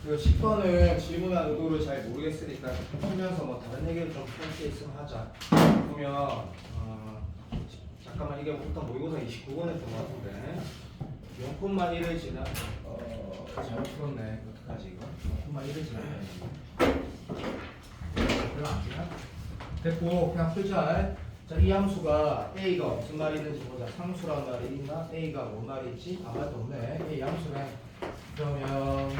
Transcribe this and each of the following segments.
그 10번은 질문한 의도를 잘 모르겠으니까 풀면서 뭐 다른 얘기를 좀 할 수 있으면 하자. 보면 잠깐만 이게 일단 모의고사 29번에 좀 같은데 0,1을 지나 잘못 풀었네. 어떡하지 이거? 0,1을 지나면 별로 안 지나? 됐고 그냥 풀자. 자, 이 함수가 a가 무슨 말이 있는지 보자. 상수란 말이 있나? a가 뭔 말이 있지? 아무것도 없네. a 함수네. 그러면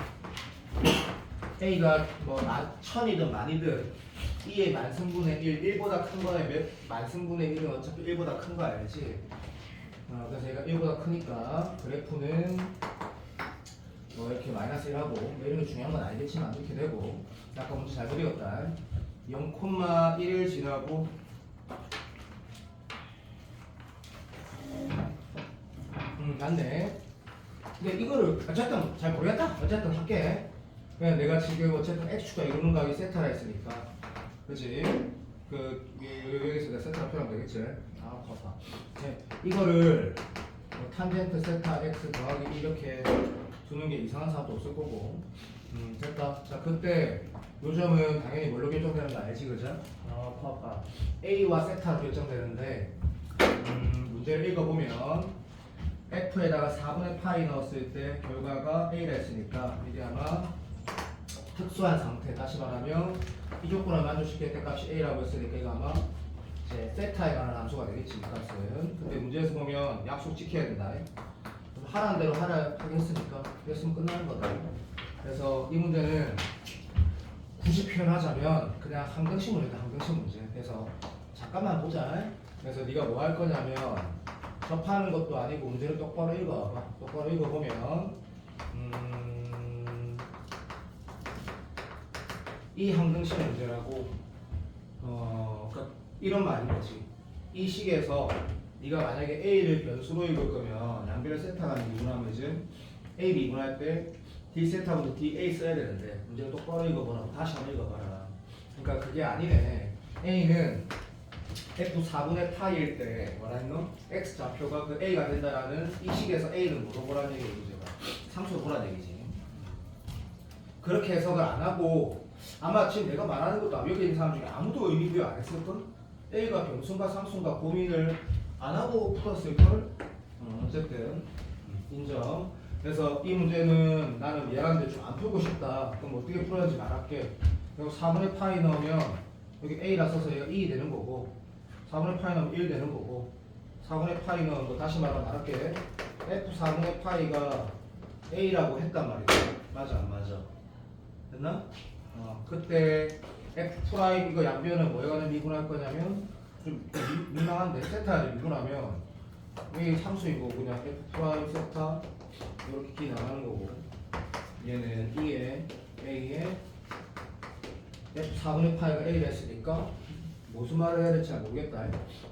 a가 뭐 1000이든 만이든 2의 만승분의 1, 1보다 큰 거에 만승분의 1은 어차피 1보다 큰 거 알지? 그래서 얘가 1보다 크니까 그래프는 뭐 이렇게 마이너스 1하고 뭐 이런 게 중요한 건 아니겠지만 이렇게 되고. 아까 문제 잘 그리웠다. 0,1을 지나고 맞네. 근데 이거를 어쨌든 잘 모르겠다. 어쨌든 할게. 그냥 내가 지금 어쨌든 x축과 이루는 각이 세타라 했으니까, 그렇지? 여기서 내가 세타라 표현하면 되겠지? 아, 봐봐. 네, 이거를 뭐 탄젠트 세타 x 더하기 이렇게 두는 게 이상한 사람도 없을 거고. 됐다. 자, 그때 요점은 당연히 뭘로 결정되는 거 알지, 그죠? 봐봐. a와 세타로 결정되는데, 문제를 읽어보면 f에다가 4분의 파이 넣었을 때 결과가 a라 했으니까 이게 아마 특수한 상태, 다시 말하면 이 조건을 만족시킬 때 값이 a라고 했으니까 이거 아마 이제 세타에 관한 함수가 되겠지, 이 값은. 근데 문제에서 보면 약속 지켜야 된다. 하라는 대로 하게 했으니까 그랬으면 끝나는 거다. 그래서 이 문제는 굳이 표현하자면 그냥 항등식 문제다, 항등식 문제. 그래서 잠깐만 보자. 그래서 네가 뭐 할 거냐면 접하는 것도 아니고 문제를 똑바로 읽어봐. 똑바로 읽어보면 이 항등식 문제라고 그러니까 이런 말인 거지. 이 식에서 네가 만약에 a를 변수로 읽을 거면 양변을 세타가 미분하면 이제 a 미분할 때 d 세타부터 da 써야 되는데 문제를 똑바로 읽어보라고. 다시 한번 읽어봐라. 그러니까 그게 아니네. a는 f 4분의 파이일 때 뭐라는 거? x 좌표가 그 a가 된다라는 이 식에서 a는 뭐로 보라는 얘기예요, 제가. 상수로 보라는 얘기지. 그렇게 해석을 안 하고 아마 지금 내가 말하는 것도 여기 있는 사람 중에 아무도 의미 부여 안 했을걸? a가 변수인가 상수인가 고민을 안 하고 풀었을걸? 어쨌든 인정. 그래서 이 문제는 나는 미안한데 좀 안 풀고 싶다. 그럼 어떻게 풀었는지 말할게. 그리고 4분의 파이 넣으면 여기 a라 써서 얘가 2 되는 거고 4분의 파이 넣으면 1 되는 거고 4분의 파이 넣으면 뭐 다시 말할게. f 4분의 파이가 a라고 했단 말이야. 맞아 안 맞아? 됐나? 그때 f 프라임 이거 양변은 뭐에 미분할 거냐면 좀 민망한데 세타를 미분하면 이 상수이고 그냥 f 프라임 세타 이렇게 기 나가는 거고 얘는 2에 a에 f 4분의 파이가 a를 했으니까 무슨 말을 해야 될지 잘 모르겠다.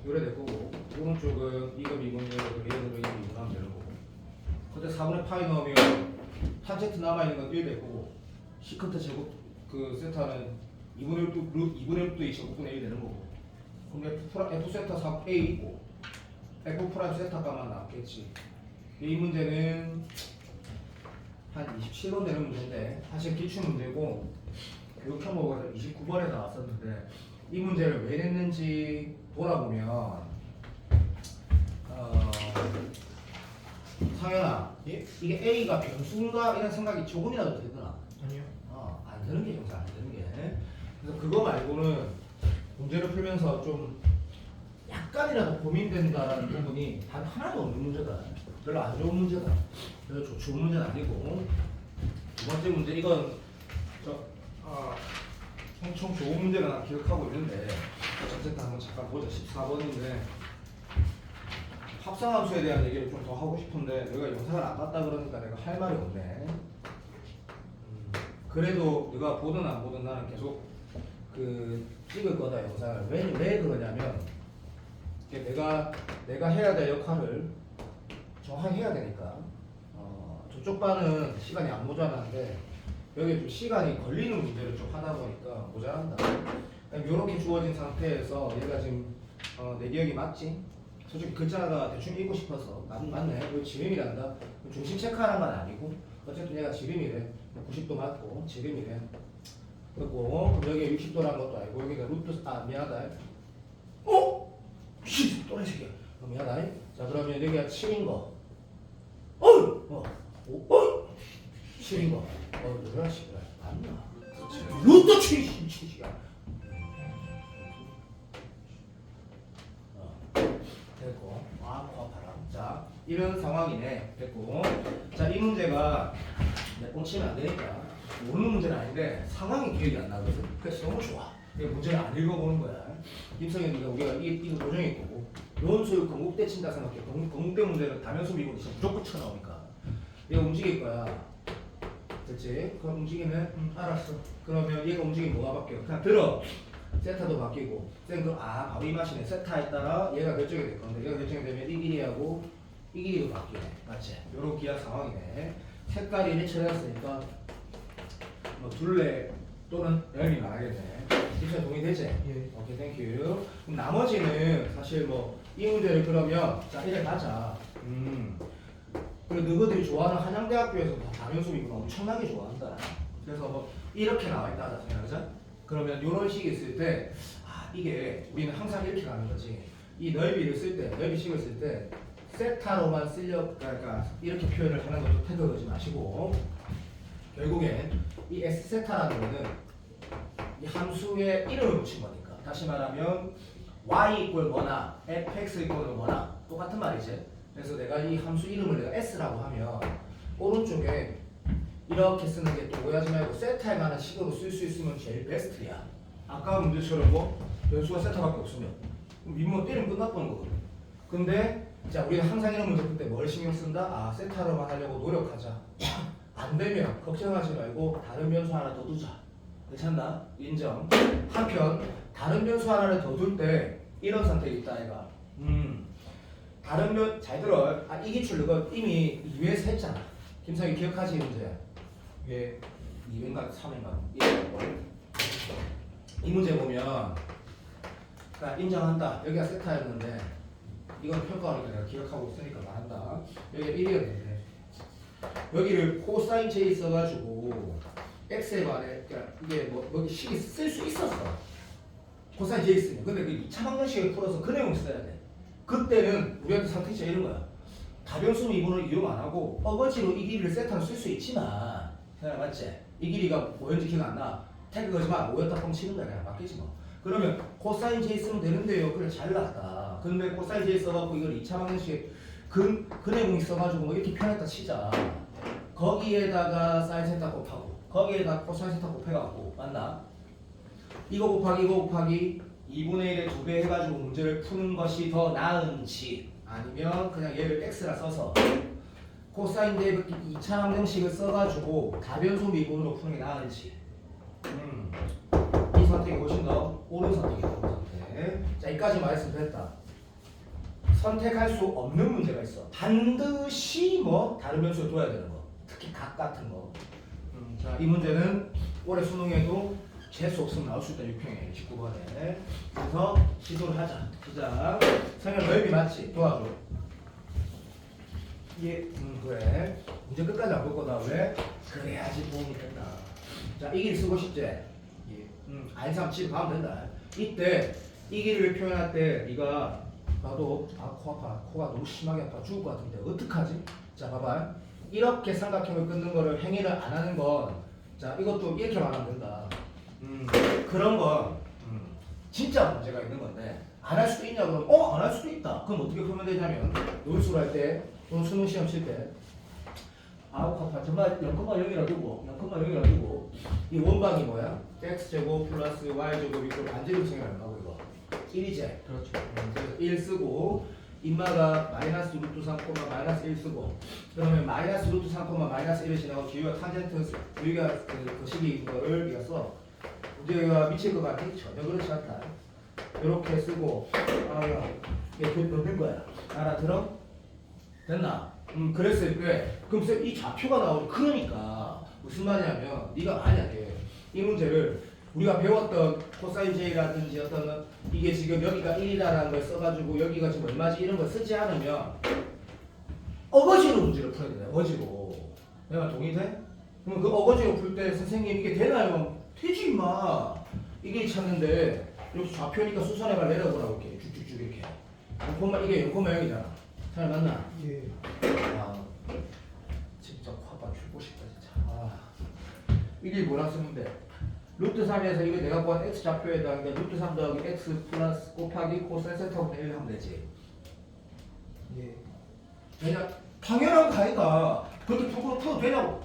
이래 될 거고 오른쪽은 이거 미분되고 얘들로 이거 미분하면 되는 거고 그때 4분의 파이 넣으면 탄젠트 남아있는 건 1 될 거고 시컨트 제곱 그 세타는 2분의 1도 2 제곱분의 1 되는 거고 그럼 F 세타 4A 있고 F 프라임 세타 값만 나왔겠지. 이 문제는 한 27번 되는 문제인데 사실 기출 문제고 교육科目가 29번에 나왔었는데 이 문제를 왜 냈는지 돌아보면 상현아 예? 이게 A가 변수인가 이런 생각이 조금이라도 들더나? 아니요. 안 되는 게 정상 안 되는 게. 그래서 그거 말고는 문제를 풀면서 좀 약간이라도 고민된다라는 부분이 단 하나도 없는 문제다. 별로 안 좋은 문제다. 별로 좋은 문제는 아니고. 두 번째 문제 이건 엄청 좋은 문제가 나 기억하고 있는데 어쨌든 한번 잠깐 보자. 14번인데 합성함수에 대한 얘기를 좀 더 하고 싶은데 내가 영상을 안 봤다 그러니까 내가 할 말이 없네. 그래도 네가 보든 안 보든 나는 계속 찍을 거다 영상을. 왜 그러냐면 내가 해야 될 역할을 정확히 해야 되니까. 저쪽 반은 시간이 안 모자라는데 여기 좀 시간이 걸리는 문제를 좀 하다 보니까 모자란다. 이렇게 주어진 상태에서 얘가 지금 내 기억이 맞지? 솔직히 글자가 대충 읽고 싶어서 맞네. 이거 지름이란다. 중심 체크하는 건 아니고 어쨌든 얘가 지름이래. 90도 맞고 지름이래. 그리고 여기 60도라는 것도 알고 여기가 루트 미안하다. 또래 새끼야. 미안하다. 자 그러면 여기가 7인 거. 7인 거. 뭐야 씨발. 맞나? 루트 7이야. 됐고. 봐라. 자 이런 상황이네. 됐고. 자 이 문제가 꽁치면 안 되니까. 모르는 문제는 아닌데 상황이 기억이 안 나거든. 그래서 너무 좋아. 이 문제를 안 읽어보는 거야. 김성현이가 우리가 이거 고정일 거고 요원수육 건국대 친다 생각해. 건국대 문제는 다면수 미분이 무조건 쳐나오니까 얘가 움직일 거야. 됐지? 그럼 움직이면 알았어. 그러면 얘가 움직이면 뭐가 바뀌어? 그냥 들어. 세타도 바뀌고 바로 이 맛이네. 세타에 따라 얘가 결정이 될 건데 얘가 결정이 되면 이 길이하고 이 길이도 바뀌네. 맞지? 요런 기하 상황이네. 색깔이 일치했으니까 뭐 둘레 또는 열이 말하겠네. 진짜 동의되지? 예. 오케이, 땡큐. 그럼 나머지는 사실 뭐 이 문제를 그러면 자 이래 가자. 그리고 너희들이 좋아하는 한양대학교에서 다 다면수이구나 엄청나게 좋아한다. 그래서 뭐 이렇게 나와 있다 생각하자. 그러면 이런 식이 있을 때 이게 우리는 항상 이렇게 가는 거지. 이 넓이를 쓸 때, 넓이식을 쓸 때 세타로만 그러니까 이렇게 표현을 하는 것도 태도하지 마시고 결국엔 이 S 세타라는 거는 이 함수의 이름을 붙인 거니까 다시 말하면 y 이퀄 뭐나 fx 이퀄 뭐나 똑같은 말이지. 그래서 내가 이 함수 이름을 내가 s라고 하면 오른쪽에 이렇게 쓰는 게 또 오해하지 말고 세타에 관한 식으로 쓸 수 있으면 제일 베스트야. 아까 문제처럼 뭐 변수가 세타밖에 없으면 민모 때리면 끝나버는 거거든. 근데 자 우리가 항상 이런 문제 풀 때 뭘 신경 쓴다? 세타로만 하려고 노력하자. 안 되면 걱정하지 말고 다른 변수 하나 더 두자. 괜찮나? 인정. 한편 다른 변수 하나를 더 둘 때 이런 선택이 있다 얘가. 다른 잘 들어. 이 기출 이거 이미 2회에서 했잖아. 김성희 기억하지 이 문제? 이게 2회인가 3회인가? 이 문제 보면 그러니까 인정한다. 여기가 세타였는데 이건 평가하니까 내가 기억하고 있으니까 말한다. 여기가 1이었는데 여기를 코사인 J 써가지고 x에 관해 그러니까 이게 뭐 식이 쓸 수 있었어. 코사인 J 쓰면. 근데 그 2차 방정식을 풀어서 그 내용 써야 돼. 그때는 우리한테 선택지가 이런 거야. 다변수 미분을 이용 안 하고 어거지로 이 길이를 세타로 쓸 수 있지만 생각 맞지? 이 길이가 뭐였는지 기억 안 나. 태그 거지 마. 뭐였다 뻥치는 거야. 그냥 바뀌지 뭐. 그러면 코사인 J 쓰면 되는데요. 그래 잘 나왔다. 근데 코사인 J 써갖고 이걸 2차 방정식에 근해공이 써가지고 뭐 이렇게 표현했다 치자. 거기에다가 사인 세타 곱하고 거기에다 코사인 세타 곱해갖고 맞나? 이거 곱하기 2분의 1에 2배 해가지고 문제를 푸는 것이 더 나은지 아니면 그냥 얘를 x라 써서 코사인 대 2차 방정식을 써가지고 다변수 미분으로 푸는 게 나은지 이 선택이 훨씬 더 옳은 선택이다. 선택. 자 여기까지 말했으면 됐다. 선택할 수 없는 문제가 있어. 반드시 뭐 다른 변수를 둬야 되는 거. 특히 각 같은 거. 자, 이 문제는 올해 수능에도 재수 없으면 나올 수 있다. 6평에 19번에. 그래서 시도를 하자. 시작. 성현 넓이 맞지? 도와줘. 예. 그래. 문제 끝까지 안 볼 거다. 왜? 그래야지 도움이 된다. 자, 이 길 쓰고 싶지? 예. 알삼 치 가면 된다. 이때 이 길을 표현할 때 네가 나도 코 아파. 코가 너무 심하게 아파. 죽을 것 같은데 어떡하지? 자 봐봐. 이렇게 삼각형을 끊는 거를 행위를 안 하는 건 자 이것도 이렇게 말하면 된다. 그런 건 진짜 문제가 있는 건데 안 할 수도 있냐 그러면 안 할 수도 있다. 그럼 어떻게 풀면 되냐면 논술 할때 또는 수능 시험 칠 때 아파. 정말 0,0이라 두고 0,0이라 두고 이 원방이 뭐야? x제곱 플러스 y제곱 이걸 반지름 생각하는 거고 이거 1이제 그렇죠. 그래서 1 쓰고 인마가 마이너스 루트 3, 마이너스 1 쓰고 그러면 마이너스 루트 3, 마이너스 1을 지나고 기울여 탄젠트 우리가 그 식인 거를 우리가 써. 우리가 미칠 것 같아? 전혀 그렇지 않다. 이렇게 쓰고 이게 넣는 거야. 알아들어? 됐나? 그랬을 때 그럼 이 좌표가 나오고 그러니까 무슨 말이냐면 네가 만약에 이 문제를 우리가 배웠던 코사인 J라든지 어떤 이게 지금 여기가 1이라는 걸 써가지고 여기가 지금 얼마지 이런 걸 쓰지 않으면 어거지로 문제를 풀어야 돼요. 어거지로. 내가 동의돼? 그럼 그 어거지로 풀 때 선생님 이게 되나요? 되지 임마. 이게 찾는데 여기 좌표니까 수선해가 내려보라고 이렇게 쭉쭉쭉 이렇게. 0, 이게 0,0이잖아. 잘 맞나? 예. 아, 진짜 화가 죽고 싶다 진짜. 아, 이게 뭐라 쓰면 돼? 루트 3에서 이거 내가 본 x 좌표에 해당하니까 루트 3 더하기 x 플러스 곱하기 코사인 세타분의 1 하면 되지. 예. 그냥 당연한 거 아이가. 그렇게 풀어도 되냐고.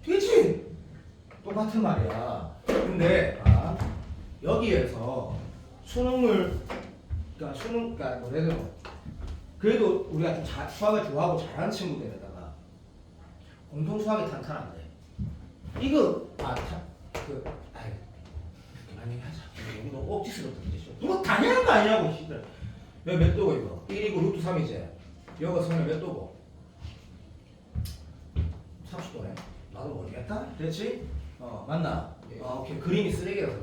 되지. 똑같은 말이야. 근데 여기에서 수능을 그러니까 뭐래도 그래도 우리가 좀 수학을 좋아하고 잘하는 친구들에다가 공통 수학이 탄탄한데 이거 이렇게 많이 하자. 너무 억지스럽다 그죠? 누가 당연한 거 아니냐고 씨들. 여기 몇 도고 이거? 1이고 루트 3이지. 여기가 성이 몇 도고? 30도네. 나도 모르겠다. 됐지? 맞나? 예. 오케이. 그림이 쓰레기라서.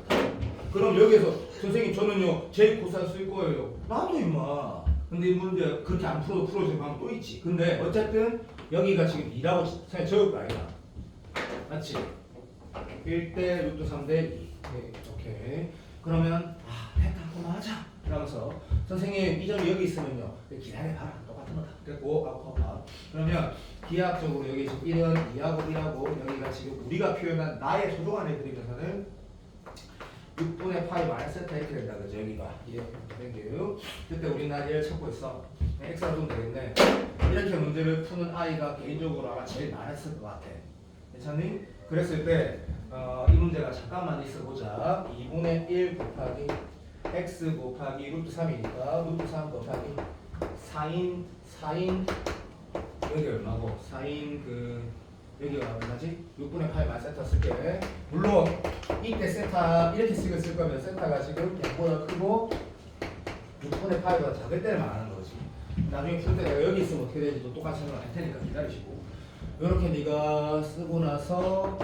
그럼 여기에서 선생님 저는요 제 코사인 쓸 거예요. 나도 임마. 근데 이 문제 그렇게 안 풀어도 풀어지는 방법 또 있지. 근데 어쨌든 여기가 지금 2라고 생각 적을 거 아니야. 맞지? 1대 루트 3대 2. 오케이. 그러면 했다 하자. 그러면서 선생님 이 점이 여기 있으면요 기다려봐라. 똑같은 거다. 그리고 그러면 기하학적으로 여기 지금 1은 2하고 1하고 여기가 지금 우리가 표현한 나의 소중한 애들이면서는 6분의 파이 마이너스 세타 이렇게 된다 그죠 여기가. 예. 땡큐. 그때 우리는 얘를 찾고 있어. x가 좀 되겠네. 이렇게 문제를 푸는 아이가 개인적으로 아마 제일 많았을 것 같아. 괜찮니? 그랬을 때 이 문제가 잠깐만 있어보자. 2분의 1 곱하기 x 곱하기 루트 3이니까 루트 3 곱하기 4인 여기 얼마고 4인 여기가 얼마지? 6분의 8 마이너스 세타 쓸게. 물론 이때 세타 이렇게 쓸 거면 세타가 지금 0보다 크고 6분의 8보다 작을 때를 말하는 거지. 나중에 풀 때 내가 여기 있으면 어떻게 되는지도 똑같이 생각할 테니까 기다리시고. 이렇게 네가 쓰고 나서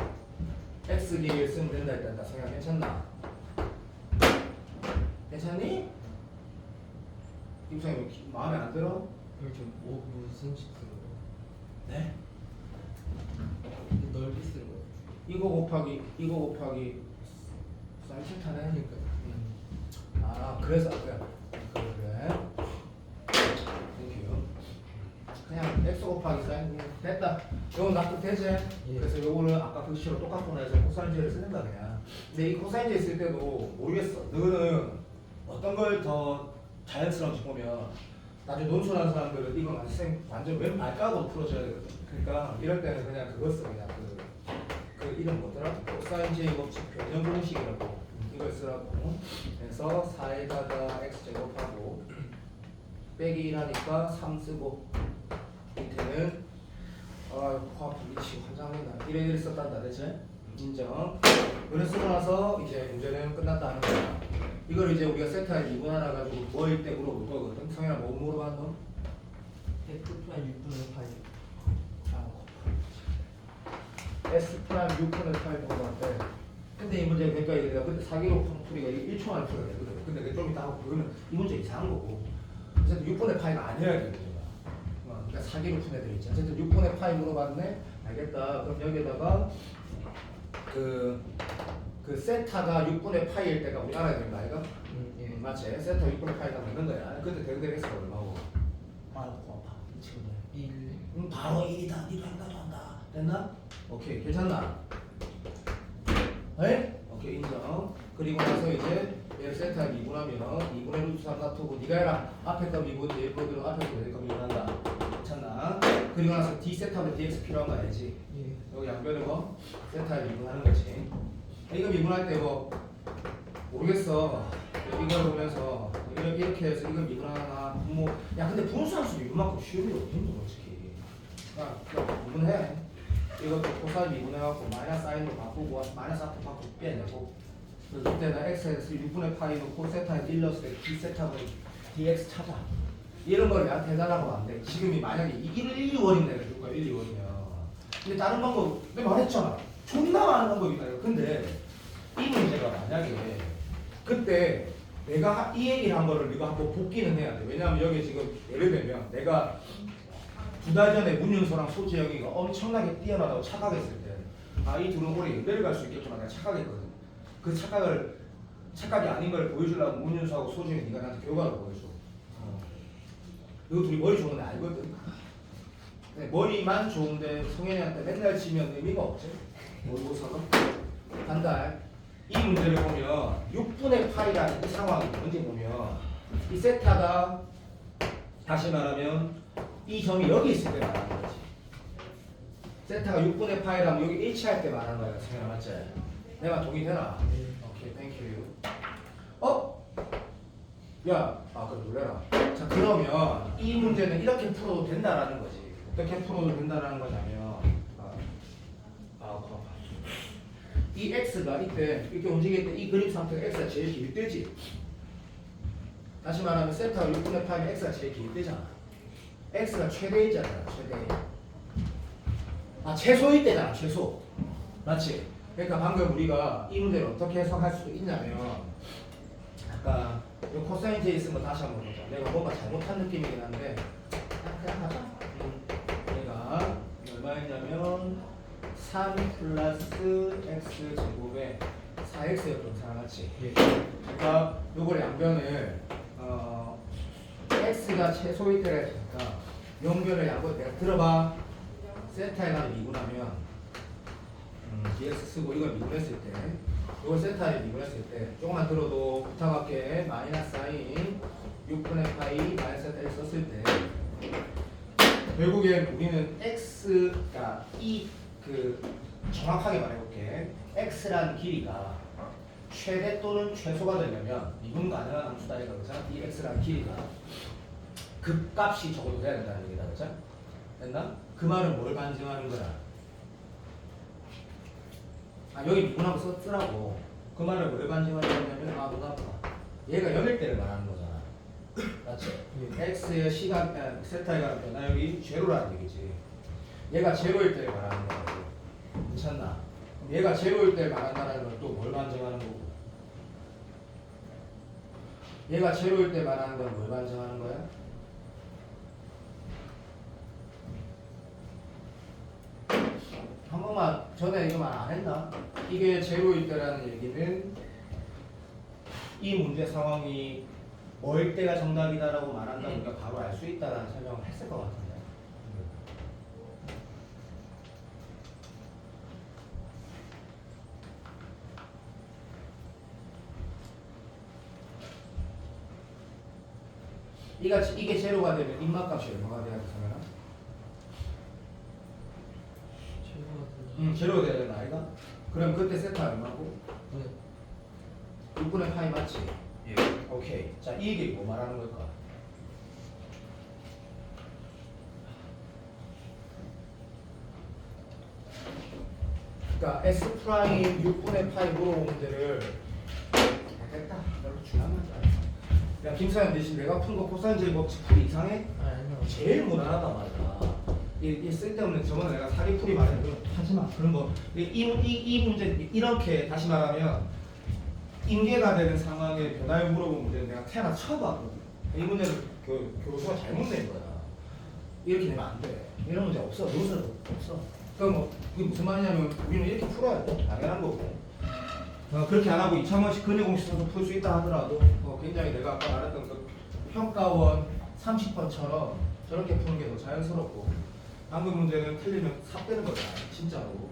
x 길이를 쓰면 된다 일단 나 생각 괜찮나? 괜찮니? 김성이 마음에 안 들어? 이렇게 무슨 식 쓰는 거? 네? 넓게 쓰는 거. 이거 곱하기 사인 세타네 하니까. 그래서 아까 그래. 땡큐. 그냥 x 곱하기 사인 됐다. 이거 납득되지? 예. 그래서 요거는 아까 그 식으로 똑같구나 해서 코사인제를 쓰는다 그냥. 근데 이 코사인제 쓸 때도 모르겠어. 너는 어떤 걸 더 자연스러운지 보면 나중에 논술하는 사람들은 이건 완전 왼 발가락으로 풀어줘야 되거든. 그러니까 이럴 때는 그냥 그거 써 그냥 그 이름 뭐더라? 코사인 제곱식 변형 공식이라고 이걸 쓰라고. 그래서 4에다가 x 제곱하고 빼기 1하니까 3 쓰고 밑에는 화합 미치고 환장합니다. 이래 썼단다 대체. 인정. 이래 쓰고 나서 이제 문제는 끝났다 하는 거야. 이걸 이제 우리가 세타에 2분 하나 가지고 뭐일 때 물어볼 거거든. 성현아 뭐 물어봤는 거? F 프라임 6분의 8. S 프라임 6분의 8 물어봤대. 근데 이 문제 그러니까 내가 그때 사기로 푸는 풀이가 1초 만에 풀어야 되거든. 근데 그게 좀 이따 하고 그거는 이 문제 이상한 거고. 어쨌든 6분의 8가 아니어야 돼 문제가. 그러니까 사기로 푼 애들 있지. 어쨌든 6분의 8 물어봤네. 알겠다. 그럼 여기에다가 그 세타가 6분의 파이일 때가 우리 알아야 되는 거 아이가? 예. 맞지? 세타 6분의 파이가 되는 거야. 근데 대그대로 했어 얼마고? 고아파 미치겠네. 1. 바로 1이다. 니도 한다도 한다. 됐나? 오케이 괜찮나? 네? 오케이 인정. 그리고 나서 이제 얘를 세타에 미분하면 2분의 루트 3 놔두고 니가 해라. 앞에 거 미분 뒤에 거 들어 앞에 거 내릴 거 미분한다. 괜찮나? 그리고 나서 d 세타면 dx 필요한 거 알지? 예. 여기 양변을 뭐 세타에 미분하는 거지. 이거 미분할 때 뭐 모르겠어. 이걸 보면서 이렇게 해서 이걸 미분하나 야 근데 분수함수 미분만큼 쉬운 게 어딨노 솔직히. 그냥 미분해. 이것도 코사인 미분해갖고 마이너스 사인으로 바꾸고 마이너스 앞으로 바꾸고 빼내고. 그래서 그때는 x에서 6분의 파이 놓고 세타에 1 넣었을 때 d 세타분 dx 찾아. 이런 걸 내한테 해달라고 하는데 지금이 만약에 이기를 1, 2원이면 내가 줄 거야 1, 2원이면. 근데 다른 방법 내가 말했잖아. 존나 많은 방법이다 이거. 근데 이 문제가 만약에 그때 내가 이 얘기를 한 거를 네가 한번 복기는 해야 돼. 왜냐하면 여기 지금 예를 들면 내가 두 달 전에 문윤서랑 소지혁이가 엄청나게 뛰어나다고 착각했을 때, 아, 이 둘은 오래 연대를 갈 수 있겠구나 내가 착각했거든. 그 착각이 아닌 걸 보여주려고 문윤서하고 소지혁이 네가 나한테 교과를 보여줘. 이거 둘이 머리 좋은 애 알거든. 근데 머리만 좋은데 성현이한테 맨날 치면 의미가 없지. 모의고사가 간다. 이 문제를 보면 6분의 파이라는 이 상황이 문제 보면 이 세타가 다시 말하면 이 점이 여기 있을 때 말하는 거지. 세타가 6분의 파이라면 여기 H 할 때 말하는 거야. 성현아 맞지? 내가 동의되나? 오케이 땡큐. 야, 그럼 놀래라. 자, 그러면 이 문제는 이렇게 풀어도 된다라는 거지. 어떻게 풀어도 된다라는 거냐면, 이 x가 이때 이렇게 움직일 때 이 그림 상태가 x가 제일 길 때지. 다시 말하면 세타가 6분의 파이면 x가 제일 길 때잖아. x가 최대이잖아, 최대. 최소일 때잖아, 최소. 맞지? 그러니까 방금 우리가 이 문제를 어떻게 해석할 수 있냐면, 아까 이 코사인 제 있은 거 다시 한번 보자. 내가 뭔가 잘못한 느낌이긴 한데 그냥 하자. 얘가 얼마였냐면 3 플러스 x 제곱에 4x였던 사람같이. 그러니까 요걸 양변을 x가 최소일 때라 했으니까 양변을 양변 내가 들어봐. 세타에 가는 미분하면 dx 쓰고 이걸 미분했을 때 이걸 세타에 미분했을 때 조금만 들어도 부탁할게. 마이너스 사인 6분의 파이 마이너스 세타를 썼을 때 결국엔 우리는 x가 정확하게 말해볼게. x라는 길이가 최대 또는 최소가 되려면 미분 가능한 함수다 이거 그렇잖아. 이 x라는 길이가 극값이 적어도 돼야 된다는 얘기다 그렇죠? 됐나? 그 말은 뭘 반증하는 거야? 여기 미분하고 쓰라고. 그 말을 왜 반증하는 거냐면 눈 아파. 얘가 0일 때를 말하는 거잖아. 맞지? x의 시간 세타에 가는 변화 여기 제로라는 얘기지. 얘가 제로일 때를 말하는 거고. 괜찮나? 그럼 얘가 제로일 때 말한다는 건 또 뭘 반증하는 거고? 얘가 제로일 때 말하는 건 뭘 반증하는 거야? 한 번만 전에 이거 말 안 했나? 이게 제로일 때라는 얘기는 이 문제 상황이 뭐일 때가 정답이다라고 말한다 우리가 바로 알 수 있다라는 설명을 했을 것 같은데. 이게 제로가 되면 입맛값이 얼마가 돼야 돼, 성현아? 제로가 돼야 되는 아이가? 그럼 그때 세타 얼마고? 6분의 파이 맞지? 예. 오케이. 자, 이게 뭐 말하는 걸까? 그러니까 S 프라임 6분의 파이 물어본 문제를 됐다. 별로 중요한 문제 아니야. 야, 김사연 대신 내가 푼 거 코사인 제곱 풀이 이상해? 제일 무난하다 말이야. 이 쓸데없는 저번에 내가 사기풀이 말했는데 하지마. 그런 거. 이 문제 이렇게 다시 말하면 인계가 되는 상황에 변화를 물어본 문제는 내가 태어나 처음 봤거든. 이 문제는 교수가 잘못 낸 거야. 이렇게 내면 안 돼. 이런 문제 없어. 노선은 없어. 그러니까 뭐 그게 무슨 말이냐면 우리는 이렇게 풀어야 돼. 당연한 거고. 그렇게 안 하고 2차원식 근해 공식 써서 풀 수 있다 하더라도 굉장히 내가 아까 말했던 그 평가원 30번처럼 저렇게 푸는 게 더 자연스럽고 방금 문제는 틀리면 삽 되는 거잖아. 진짜로.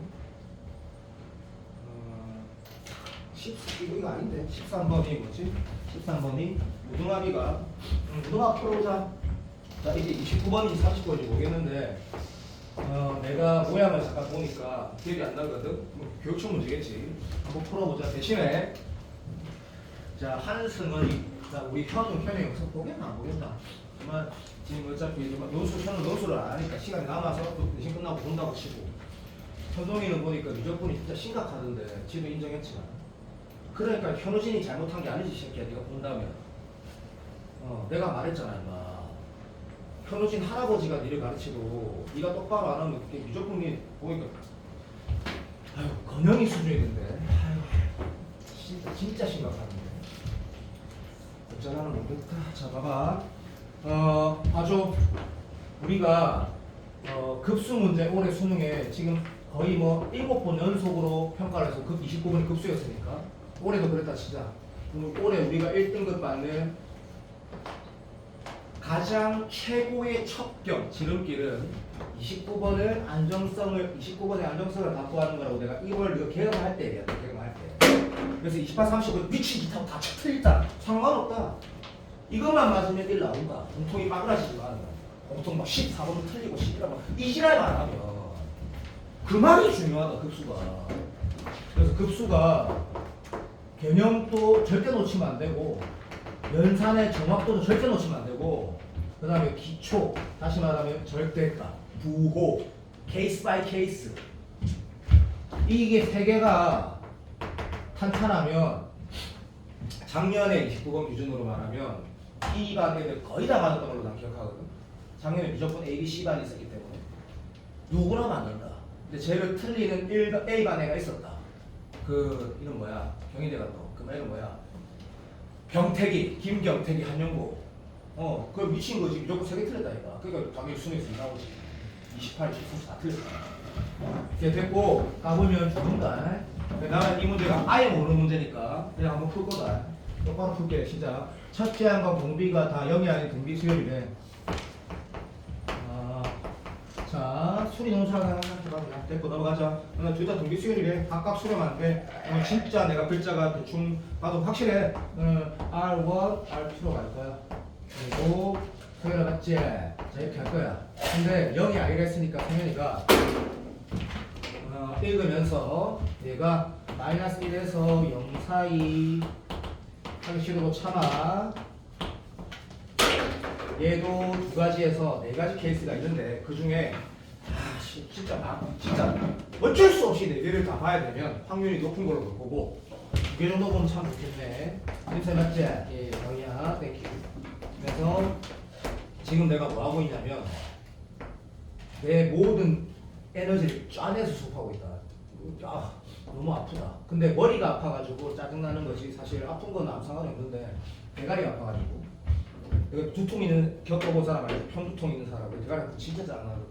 이거 아닌데 13번이 뭐지? 13번이 무등합이가 무등합 풀어보자. 자 이제 29번인지 30번인지 모르겠는데 내가 모양을 잠깐 보니까 기억이 안 나거든. 교육청 문제겠지. 한번 풀어보자. 대신에 자 한승은이 자 우리 현우 현이 여기서 보겠나 안 보겠나? 정말 지금 어차피 현우 논술을 안 하니까 시간이 남아서 대신 끝나고 본다고 치고 현동이는 보니까 미적분이 진짜 심각하던데 지도 인정했지만 그러니까 현우진이 잘못한 게 아니지 새끼야. 네가 본다면 내가 말했잖아 임마. 현우진 할아버지가 니를 가르치고 네가 똑바로 안 하면 그게 미적분이 보니까 아유 건영이 수준인데 아유 진짜 심각한데 어쩌라는 모르겠다. 자 봐봐 봐줘. 우리가 급수 문제 올해 수능에 지금 거의 뭐 7번 연속으로 평가를 해서 급 29번이 급수였으니까 올해도 그랬다 치자. 그럼 올해 우리가 1등급 받는 가장 최고의 첩경 지름길은 29번의 안정성을 갖고 하는 거라고 내가 이걸 이거 개념할 때 얘기한다. 개념할 때. 그래서 28, 30은 미친 기타 다 틀리다. 상관없다. 이것만 맞으면 1 나온다. 공통이 빠그라지지 마는 거야. 공통 막 14번도 틀리고 11번 막 이지랄 안 하면 그 말이 중요하다. 급수가. 그래서 급수가 개념도 절대 놓치면 안 되고 연산의 정확도도 절대 놓치면 안 되고 그 다음에 기초, 다시 말하면 절대값, 부호, 케이스 바이 케이스 이게 세 개가 탄탄하면 작년에 29번 기준으로 말하면 B반 애들 거의 다 맞았던 걸로 난 기억하거든. 작년에 무조건 A, B, C반이 있었기 때문에 누구나 맞는다. 근데 제일 틀리는 A반 애가 있었다. 그 이름 뭐야? 경희대 갔던 그 애는 뭐야? 경태기, 김경태기, 한영고. 그 미친 거지. 무조건 3개 틀렸다 이거. 그러니까 당연히 수능에서 나오지. 28, 29, 다 틀렸다. 이렇게 됐고 가보면 죽는다. 나는 이 문제가 아예 모르는 문제니까 그냥 한번 풀 거다. 똑바로 풀게. 시작. 첫째 항과 공비가 다 0이 아닌 등비 수열이래. 자, 수리 농사가 됐고 넘어가자. 둘 다 등비 수열이래. 각각 수렴한 돼. 진짜 내가 글자가 대충 봐도 확실해. R1, R2로 갈 거야. 그리고 소연아 맞지? 자 이렇게 할 거야. 근데 0이 아니라 했으니까 성현이가 읽으면서 얘가 마이너스 1에서 0 사이 하기 싫어도 참아. 얘도 두 가지에서 네 가지 케이스가 있는데 그 중에 진짜 어쩔 수 없이 네 개를 다 봐야 되면 확률이 높은 걸로 볼 거고 두 개 정도 보면 참 좋겠네. 이렇게 맞지? 예, 영이야. 땡큐. 그래서 지금 내가 뭐 하고 있냐면 내 모든 에너지를 쫙내서 수업하고 있다. 너무 아프다. 근데 머리가 아파가지고 짜증나는 거지. 사실 아픈 건 아무 상관이 없는데 대가리가 아파가지고 이거 두통 있는 겪어본 사람 아니고 편두통 있는 사람 대가리가 진짜 짜증나거든.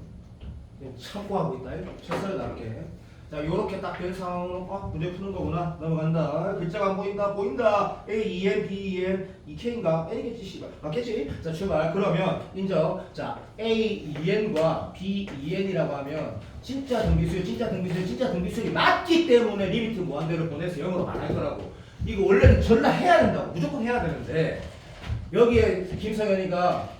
참고 하고 있다. 최선을 다할게. 자, 요렇게 딱 된 상황으로 문제 푸는 거구나. 넘어간다. 글자가 안 보인다. 보인다. A, E, N, B, E, N, K인가? N이겠지, 씨발. 맞겠지? 자, 출발. 그러면 인정. 자, A, E, N과 B, E, N이라고 하면 진짜 등비수열이 맞기 때문에 리미트 무한대로 보내서 영어로 말할 거라고. 이거 원래는 전라 해야 된다고. 무조건 해야 되는데 여기에 김성현이가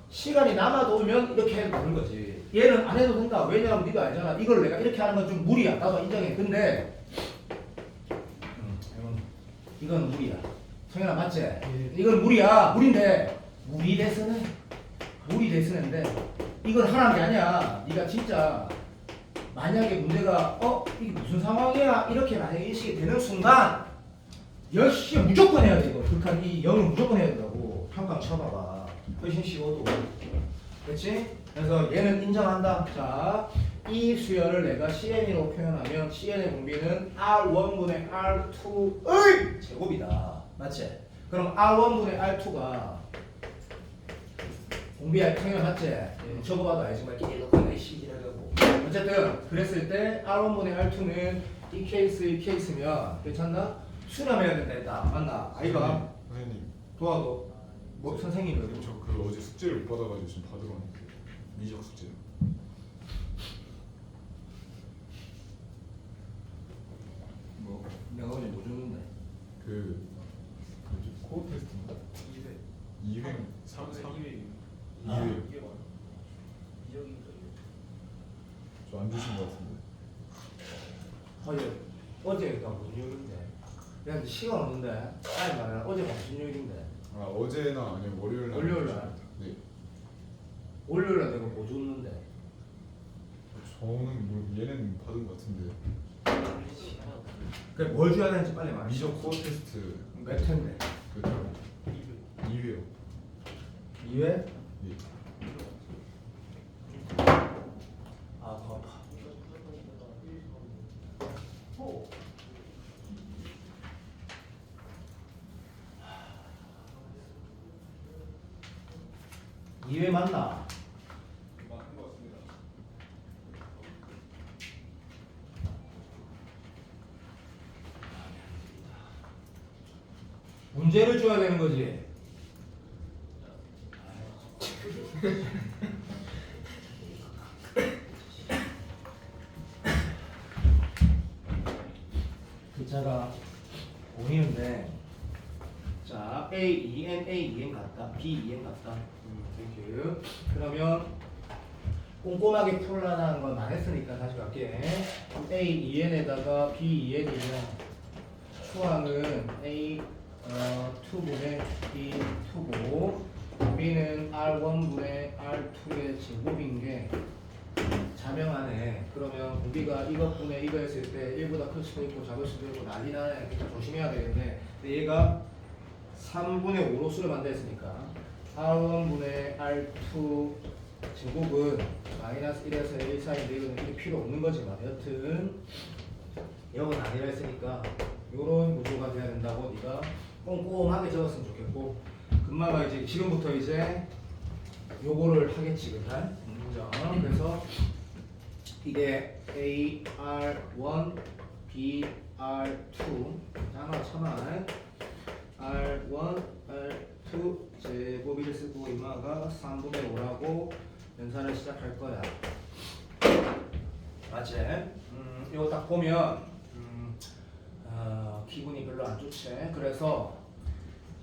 시간이 남아도 오면 이렇게 해도 되는 거지. 얘는 안 해도 된다. 왜냐하면 네가 알잖아. 이걸 내가 이렇게 하는 건 좀 무리야. 나도 인정해. 근데 이건 무리야. 성현아 맞지? 이건 무리야. 무리인데 무리 대신인데 이건 하라는 게 아니야. 네가 진짜 만약에 문제가 이게 무슨 상황이야 이렇게 만약에 인식이 되는 순간 역시 무조건 해야 돼. 이거 극한 이 0은 무조건 해야 된다고. 평가 쳐봐봐. 훨씬 쉬워도. 그렇지? 그래서 얘는 인정한다. 자, 이 수열을 내가 CN으로 표현하면 CN의 공비는 R1분의 R2의 제곱이다. 맞지? 그럼 R1분의 R2가 공비할 평형 맞지? 적어봐도 알지만 깨끗하게 시기하려고. 어쨌든 그랬을 때 R1분의 R2는 이 케이스면 괜찮나? 수렴해야 된다 했다. 맞나? 아이가? 선생님, 도와도 뭐 선생님이 저 그 어제 숙제를 못 받아가지고 지금 받으러 왔는데 미적 숙제. 뭐 내가 어제 뭐 줬는데? 그 뭐지? 코어 테스트인가? 2회 2회 저안 주신 것 같은데. 어제가 무슨 요일인데? 내가 이제 시간 없는데 아니 말이야 어제가 무슨 요일인데? 아 어제나 아니면 월요일 날. 월요일 날. 네. 월요일에 내가 뭐 줬는데? 저는 뭐 얘는 받은 것 같은데. 그래 뭘 줘야 되는지 빨리 말해. 미적 코어 테스트 몇 회인데? 그죠? 2회요. 2회? 네. 아 더 아파. 오. 이회 맞나? 맞는 것 같습니다. 문제를 줘야 되는 거지. 글자가 보이는데 자 A2N 같다 B2N 같다 땡큐. 그러면 꼼꼼하게 풀어나가는 건 안 했으니까 다시 갈게. A2N에다가 B2N이면 수항은 A 2분의 B2고 B는 R1분의 R2의 제곱인 게 자명하네. 그러면 공비가 이것분의 이거 했을 때 1보다 클 수도 있고 작을 수도 있고 난리 나네. 그러니까 조심해야 되는데 근데 얘가 3분의 5로 수를 만들었으니까 R1분의 R2 제곱은 마이너스 1에서 1 사이인데 이거는 이게 필요 없는 거지만 여튼 이건 아니라 했으니까 요런 구조가 돼야 된다고 네가 꼼꼼하게 적었으면 좋겠고 금마가 이제 지금부터 이제 요거를 하겠지 그날 인정. 그래서 이게 AR1 BR2 참아 R1 R2 제곱을 쓰고 이마가 3분의 5라고 연산을 시작할 거야. 맞지? 이거 딱 보면 기분이 별로 안 좋지. 그래서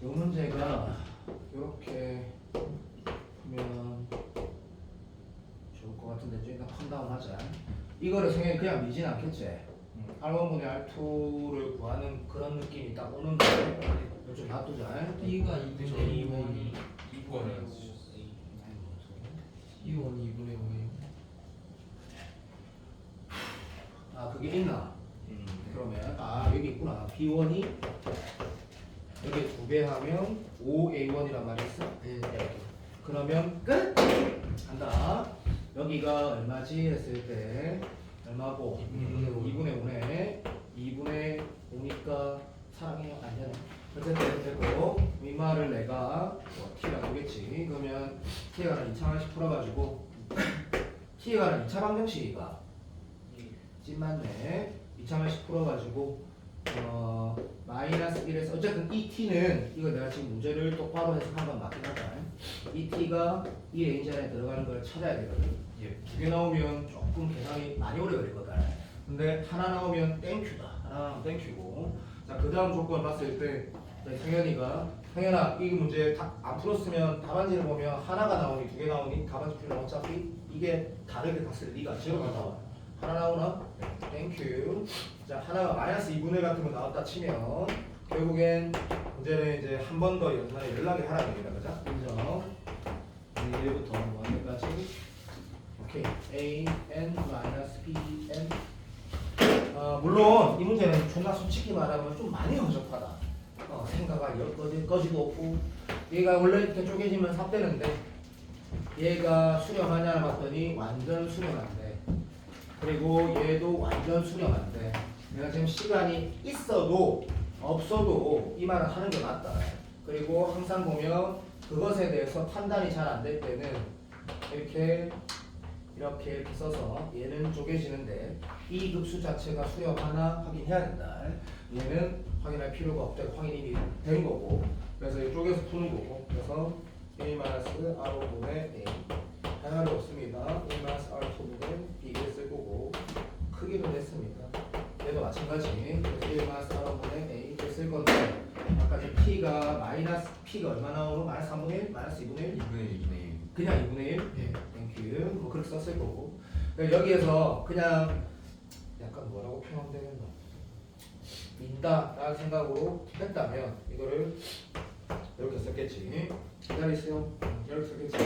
이 문제가 이렇게 보면 좋을 것 같은데 좀 일단 컴다운 하자. 이거를 생각해 그냥 미진 않겠지. R1분의 R2를 구하는 그런 느낌이 딱 오는데 이거 좀 놔두자. B가 2분의 2원이 이거는 T1이 2분의 5예요. 아 그게 있나? 그러면 아 여기 있구나. B1이 여기 2배 하면 5A1이란 말이 있어? 네. 그러면 끝! 한다. 여기가 얼마지 했을 때 얼마고? 2분의 5네. 2분의 5니까 사랑해요. 아니잖아. 어쨌든 됐고 이 말을 내가 뭐 t라고 하겠지. 그러면 t에 관한 2차만씩 풀어가지고 t에 관한 2차 방정식이가 찐맞네. 2차만씩 풀어가지고 마이너스 1에서 어쨌든 이 t는 이거 내가 지금 문제를 똑바로 해석한 건 맞긴 하다. 이 t가 이 레인지 안에 들어가는 걸 찾아야 되거든. 두 개 나오면 조금 계산이 많이 오래 걸리거든. 근데 하나 나오면 땡큐다. 하나 나오면 땡큐고. 자, 그 다음 조건 봤을 때 성현아 이 문제 안 풀었으면 답안지를 보면 하나가 나오니 두 개 나오니 답안지 풀면 어차피 이게 다르게 갔을 리가 제로가 나와. 하나 나오나? 땡큐. 자, 하나가 마이너스 2분의 1 같은 거 나왔다 치면 결국엔 문제는 이제 한 번 더 연산에 연락이 하라는 얘기다. 그죠? 인정. 1부터 1까지 오케이. A, N, 마이너스 B, N. 물론 이 문제는 존나 솔직히 말하면 좀 많이 허접하다. 생각할 여지도 없고 얘가 원래 이렇게 쪼개지면 삽되는데 얘가 수렴하냐 봤더니 완전 수렴 안 돼. 그리고 얘도 완전 수렴 안 돼. 내가 지금 시간이 있어도 없어도 이 말을 하는 게 맞다. 그리고 항상 보면 그것에 대해서 판단이 잘 안 될 때는 이렇게 써서 얘는 쪼개지는데 이 급수 자체가 수렴하나 확인해야 된다. 얘는 확인할 필요가 없다. 확인이 이미 된 거고. 그래서 이 쪼개서 푸는 거고. 그래서 A-R5분의 A 할 말이 없습니다. A-R2분의 B를 쓸 거고 크기도 냈습니다. 얘도 마찬가지. 그래서 A-R1분의 A를 쓸 건데 아까 저 P가 마이너스 P가 얼마 나오노? 마이너스 3분의 1? 마이너스 2분의 1? 2분의 1. 그냥 2분의 1? 예. 땡큐. 뭐 그렇게 썼을 거고. 그러니까 여기에서 그냥 약간 뭐라고 표현하면 되겠노? 민다 라는 생각으로 했다면 이거를 이렇게 썼겠지. 기다리세요. 이렇게 썼겠지.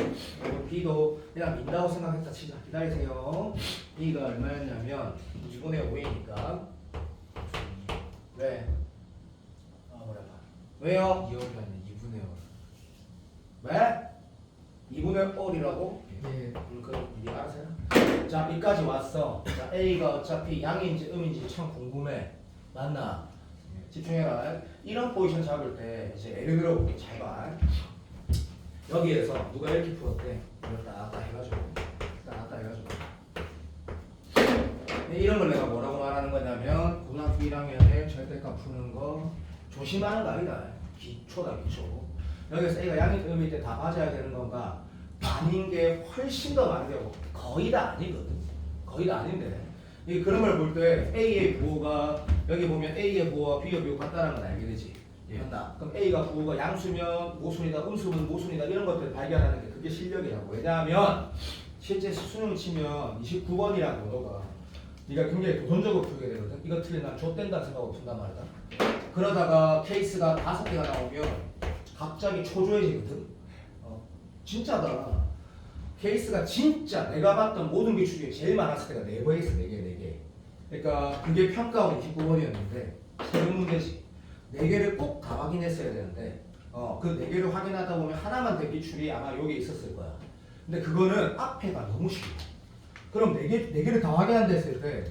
그리고 B도 그냥 민다고 생각했다 치자. 기다리세요. B가 얼마였냐면 2분의 5이니까 왜? 뭐라 왜요? 2억이 아니라 2분의 5. 왜? 2분의 5이라고? 네. 그럼 이제 알아서 해라. 자, 여기까지 왔어. 자, A가 어차피 양인지 음인지 참 궁금해. 맞나? 집중해라. 이런 포지션 잡을 때 이제 예를 들어볼게. 잘 봐. 여기에서 누가 이렇게 풀었대. 이걸 딱 해가지고 이런 걸 내가 뭐라고 말하는 거냐면 고등학교 1학년에 절대값 푸는 거 조심하는 거 아니다. 기초다 기초. 여기서 A가 양이 음일 때 다 맞아야 되는 건가? 아닌 게 훨씬 더 많이 되고 거의 다 아니거든. 거의 다 아닌데 이 그림을 볼 때 A의 부호가 여기 보면 A의 부호와 B의 부호가 같다는 건 알게 되지. 예. 맞나? 그럼 A가 부호가 양수면 모순이다, 음수면 모순이다 이런 것들 발견하는 게 그게 실력이라고. 왜냐하면 실제 수능 치면 29번이라고 너가 네가 굉장히 도전적으로 풀게 되거든. 이거 틀리면 좆된다 생각하고 푼단 말이다. 그러다가 케이스가 5개가 나오면 갑자기 초조해지거든. 진짜다. 케이스가 진짜 내가 봤던 모든 기출 중에 제일 많았을 때가 4번 있어. 4개. 그러니까 그게 평가원 29번이었는데 세금 문제지. 4개를 꼭 다 확인했어야 되는데 그 4개를 확인하다 보면 하나만 된 기출이 아마 여기에 있었을 거야. 근데 그거는 앞에가 너무 쉽고 그럼 4개를 다 확인한다 했을 때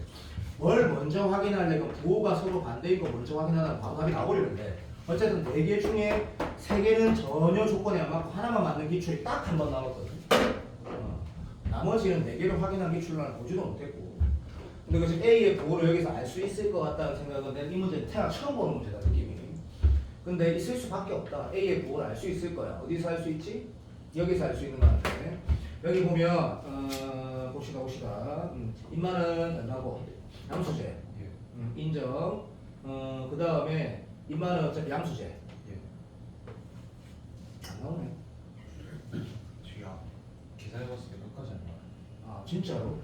뭘 먼저 확인하려면 부호가 서로 반대인 거 먼저 확인하면 바로 답이 나오려는데 어쨌든 4개 중에 3개는 전혀 조건이 안 맞고 하나만 맞는 기출이 딱 한 번 나왔거든. 나머지는 4개를 확인한 기출을 보지도 못했고 근데 그 지금 A의 부호를 여기서 알 수 있을 것 같다는 생각은 내가 이 문제는 태어나 처음 보는 문제다 느낌이. 근데 있을 수밖에 없다. A의 부호를 알 수 있을 거야. 어디서 알 수 있지? 여기서 알 수 있는 거 같아. 여기 보면 봅시다. 인마는 얼마고? 양수제. 예. 인정. 그 다음에 인마는 어차피 양수제. 예. 안 나오네. 제가 계산해봤을 때 끝까지 안 나와요. 아 진짜로?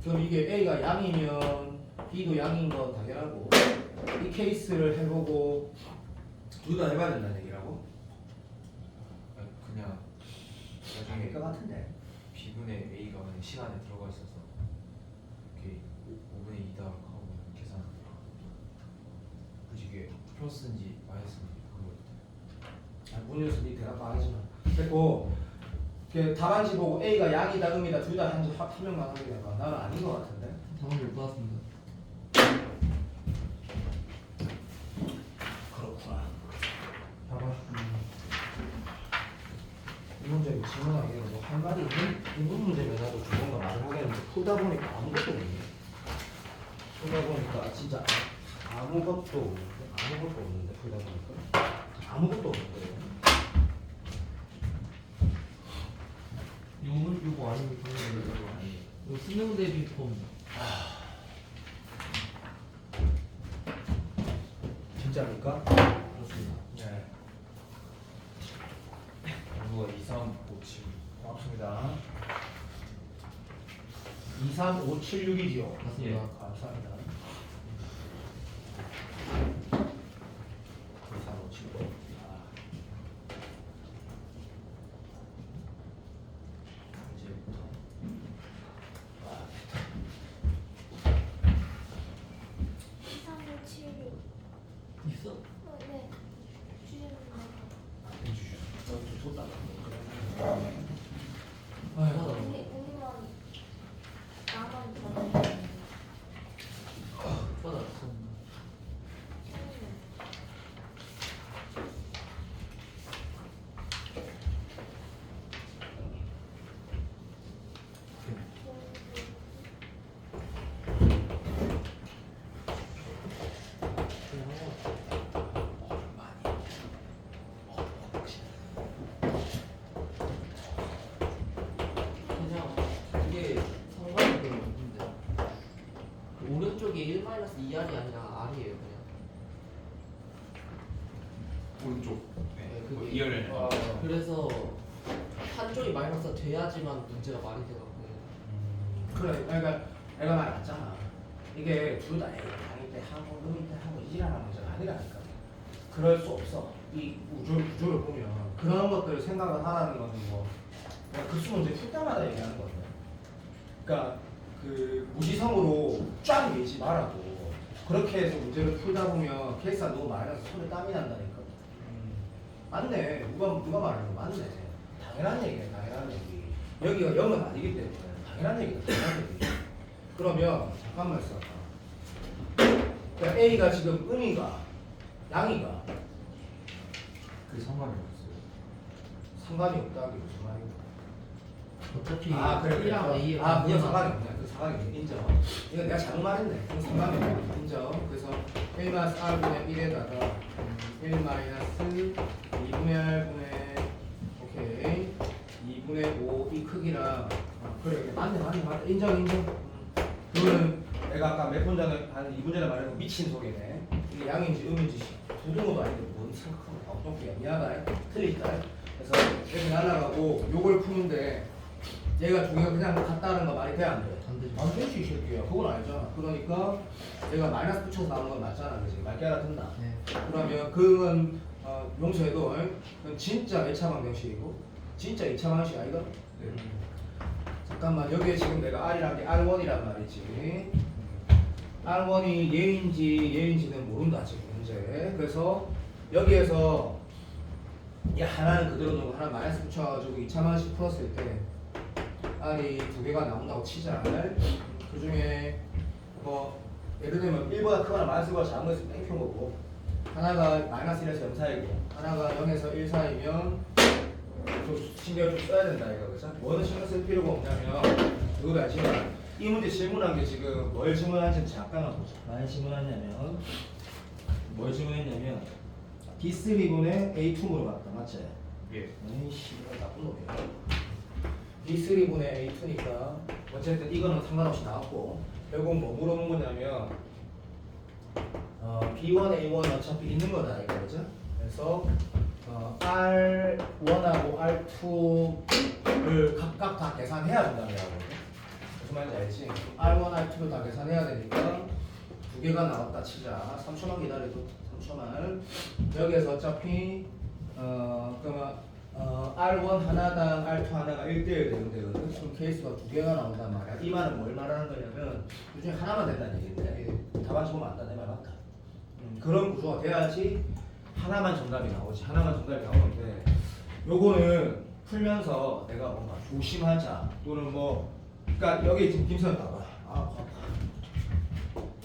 그럼 이게 A가 양이면 B도 양인 건 당연하고 이 케이스를 해보고 둘 다 해봐야 된다는 얘기라고? 그냥 아닐 나중에 것 같은데. B분의 A가 그냥 시간에 들어가 있어서 이렇게 5분의 2다 하고 계산 굳이 이게 플러스인지 마이너스인지 그거 문제에서 네 대답 안 하지만 그리고 답안지 보고 A가 양이다 음이다 둘 다 한지 한명만 하게 해봐. 나는 아닌 것 같은데. 답을 못 받았습니다. 그렇구나. 봐봐. 이 문제 질문하기에 뭐할 말이 있는? 인문 문제면 나도 뭔가 말을 하겠는데 풀다 보니까 아무것도 없네. 풀다 보니까 진짜 아무것도 없는데 풀다 보니까 아무것도 없는데. 요거 아니면 그거 아니에요. 이거 수능 대비 폼. 진짜입니까? 그렇습니다. 네. 누가 2, 3, 5, 7 고맙습니다. 2, 3, 5, 7, 6이지요. 맞습니다. 감사합니다. 2, 3, 5, 7, 6. 이제부터 3576. 있어? 네. 주셨는데. 우리만 나만 받았는데. 받았습니다. 그냥 이게 상관이 별로 없는데 그 오른쪽이 1-2R이 아니라 R이에요 그냥. 오른쪽. 네, 뭐 그게 2열 그래서 한쪽이 마이너스가 돼야지만 문제가 말이 돼갖고. 그래, 그러니까 내가 말했잖아. 이게 둘 다 당일 때 하고 음일 때 하고 이지라는 문제가 아니라니까. 그럴 수 없어. 이 구조를 보면 그런 것들을 생각을 하라는 것은 뭐 그냥 급수 문제 풀 때마다 얘기하는 건데. 그러니까 그 무지성으로 쫙 밀지 말라고. 그렇게 해서 문제를 풀다 보면 케이스가 너무 많아서 손에 땀이 난다니까. 맞네. 누가 말하는 거 맞네. 당연한 얘기네. 당연한 얘기. 여기가 0은 아니기 때문에 당연한 얘기다. 당연한 얘기. 그러면 잠깐만 있어. 그러니까 A가 지금 음이가 양이가 그 상관이 없어요. 상관이 없다는 게 무슨 말이야? 어차피 아 그래 그래. 1하고 2에 아 그건 상관이 없네. 그 상관이 없네. 인정. 이거 내가 잘못 말했네. 그건 상관이 없네. 인정. 그래서 1 마이너스 r분의 1에다가 1 마이너스 2분의 r분의 오케이 2분의 5 이 크기랑 그래 맞네 인정. 그거는 내가 아까 몇 분 전에 한 2분 전에 말한 거 미친 소리네. 이게 양인지 음인지 부등호도 아닌데 뭔 생각하고 나오던게 미안하다. 틀리다. 그래서 이렇게 날아가고 요걸 푸는데 얘가 두 개가 그냥 같다는 거 말이 돼 안 돼? 안 되죠. 안 되지 이 새끼야. 그건 알잖아. 그러니까 얘가 마이너스 붙여서 나오는 건 맞잖아, 그지? 맞게 알아듣나? 네. 그러면 그건 용서해도 그건 진짜 1차 방정식이고 진짜 2차 방정식 아이가? 네. 잠깐만 여기에 지금 내가 R이란 게 R1이란 말이지. R1이 얘인지는 모른다 지금 현재. 그래서 여기에서 이 하나는 그대로 놓고 하나 마이너스 붙여가지고 2차 방정식 풀었을 때 R이 두 개가 나온다고 치자. 그 중에 뭐 예를 들면 1보다 크거나 마이너스보다 작은 것을 땡큐 거고 하나가 마이너스 1에서 0 사이고 하나가 0에서 1 사이면 좀 신경을 좀 써야 된다 이거 그죠? 뭐는 신경 쓸 필요가 없냐면 이거도 알지만 이 문제 질문한 게 지금 뭘 질문한지 잠깐만 보자. 많이 질문하냐면 뭘 질문했냐면 D3분의 A2 물어봤다 맞지? 예. 에이씨 나쁜 놈이야. D3분의 A2니까 어쨌든 이거는 상관없이 나왔고 결국 뭐 물어본 거냐면 B1, A1 어차피 있는 거다 이거 그죠? 그래서 R1하고 R2를 각각 다 계산해야 된다는 거거든요. 무슨 말인지 알지? R1, R2를 다 계산해야 되니까 두 개가 나왔다 치자. 3초만 기다려도 3초만. 여기에서 어차피 그러면 R1 하나당 R2 하나가 1대1 되면 되거든. 그럼 케이스가 두 개가 나온단 말이야. 이 말은 뭘 말하는 거냐면 그 중에 하나만 된다는 얘기인데 답안 적으면 안 돼. 내 말 맞다. 그런 구조가 돼야지 하나만 정답이 나오지. 하나만 정답이 나오는데 요거는 풀면서 내가 뭔가 조심하자 또는 뭐 그러니까 여기 지금 김선 봐봐.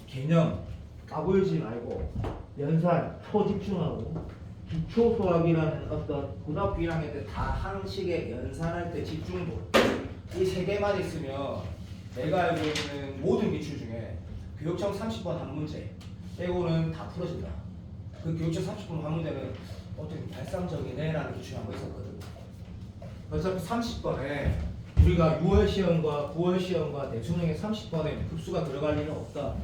개념 까불지 말고 연산 초집중하고 기초 수학이라는 어떤 고등학교 1학년 때 다 항식에 연산할 때 집중도 이 세 개만 있으면 내가 알고 있는 모든 기출 중에 교육청 30번 한 문제 빼고는 다 풀어진다. 그 교육청 30번 한 문제는 어떻게 발상적이네라는 기출이 한 번 있었거든. 어차피 30번에 우리가 6월 시험과 9월 시험과 내수능의 30번에 급수가 들어갈 일은 없다.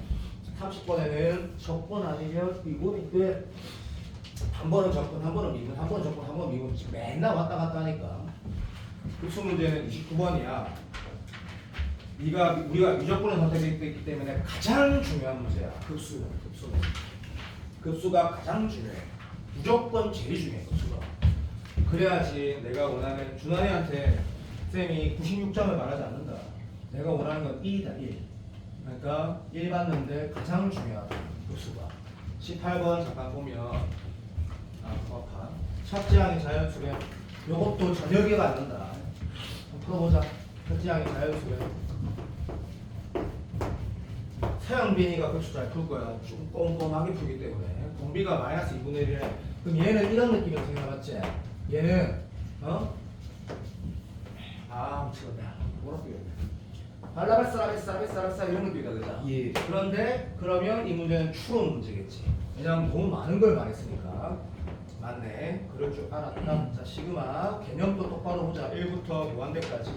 30번에는 적번 아니면 미분인데 한 번은 적분, 한 번은 미분, 한 번은 적분, 한 번은 미분 지금 맨날 왔다 갔다 하니까 급수 문제는 29번이야. 우리가 유적분을 선택했기 때문에 가장 중요한 문제야. 급수가 가장 중요해. 무조건 제일 중요해 급수가. 그래야지 내가 원하는 준환이한테 쌤이 96점을 말하지 않는다. 내가 원하는 건 1이다 1. 그러니까 1 받는데 가장 중요하다 급수가. 18번 잠깐 보면 부합한 샵지향의 자연수래. 요것도 전혀 기회가 안 난다. 한번 풀어보자. 샵지향의 자연수래. 서영빈이가 급수 잘 풀 거야. 좀 꼼꼼하게 풀기 때문에. 공비가 마이너스 2분의 1이래. 그럼 얘는 이런 느낌이라고 생각해봤지? 얘는 미치겠다. 뭐라고 해야 돼? 발라발사라베사라베사라베사 이런 느낌이다 그죠? 예. 그런데 그러면 이 문제는 추론 문제겠지. 왜냐면 너무 많은 걸 말했으니까. 맞네. 그럴 줄 알았다. 자, 시그마 개념도 똑바로 보자. 1부터 무한대까지.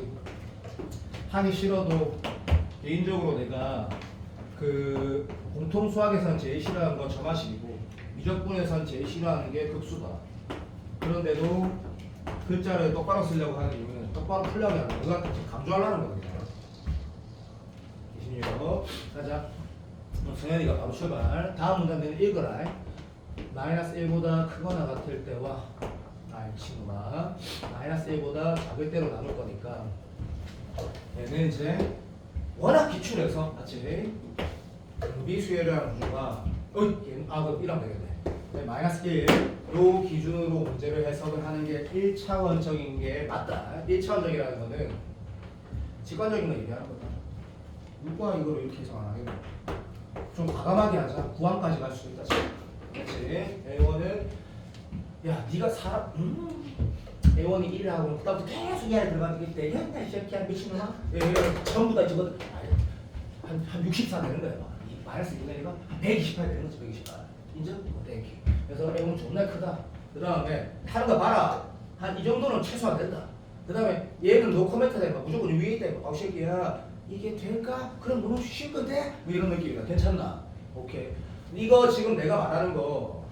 하기 싫어도 개인적으로 내가 그 공통 수학에선 제일 싫어하는 건 점화식이고 미적분에선 제일 싫어하는 게 급수다. 그런데도 글자를 똑바로 쓰려고 하는 이유는 똑바로 풀려고 하는 거야. 그거한테 지금 강조하려는 거거든요. 26. 가자. 성현이가 바로 출발. 다음 문제는 읽어라. 마이너스 1보다 크거나 같을 때와 친구가 마이너스 1보다 작을 때로 나눌 거니까 얘는 이제 워낙 기출해서 맞지? 미수열이라는 구조가 그럼 이러면 되겠네. 마이너스 1 요 기준으로 문제를 해석을 하는 게 1차원적인 게 맞다. 1차원적이라는 거는 직관적인 거 얘기하는 거다. 누가 이거를 이렇게 해석 안 하겠노? 좀 과감하게 하자. 구항까지 갈 수 있다. 그렇지. A1은 야 네가 사람 A1이 1이라고 그다음부터 계속 이 안에 들어가는 게 되겠냐 이 새끼야 미친놈아. 전부 다 저거 한 64 되는 거야. 이 마이너스 2분의 1가 128 되는 거지 128. 인정? 땡큐. 그래서 A1 존나 크다. 그 다음에 하는 거 봐라. 한 이 정도는 최소한 된다. 그 다음에 얘는 노 코멘트 되니까 무조건 위에 있다. 아 새끼야 이게 될까? 그럼 너무 쉬울 건데? 뭐 이런 느낌이다. 괜찮나? 오케이. 이거 지금 내가 말하는 거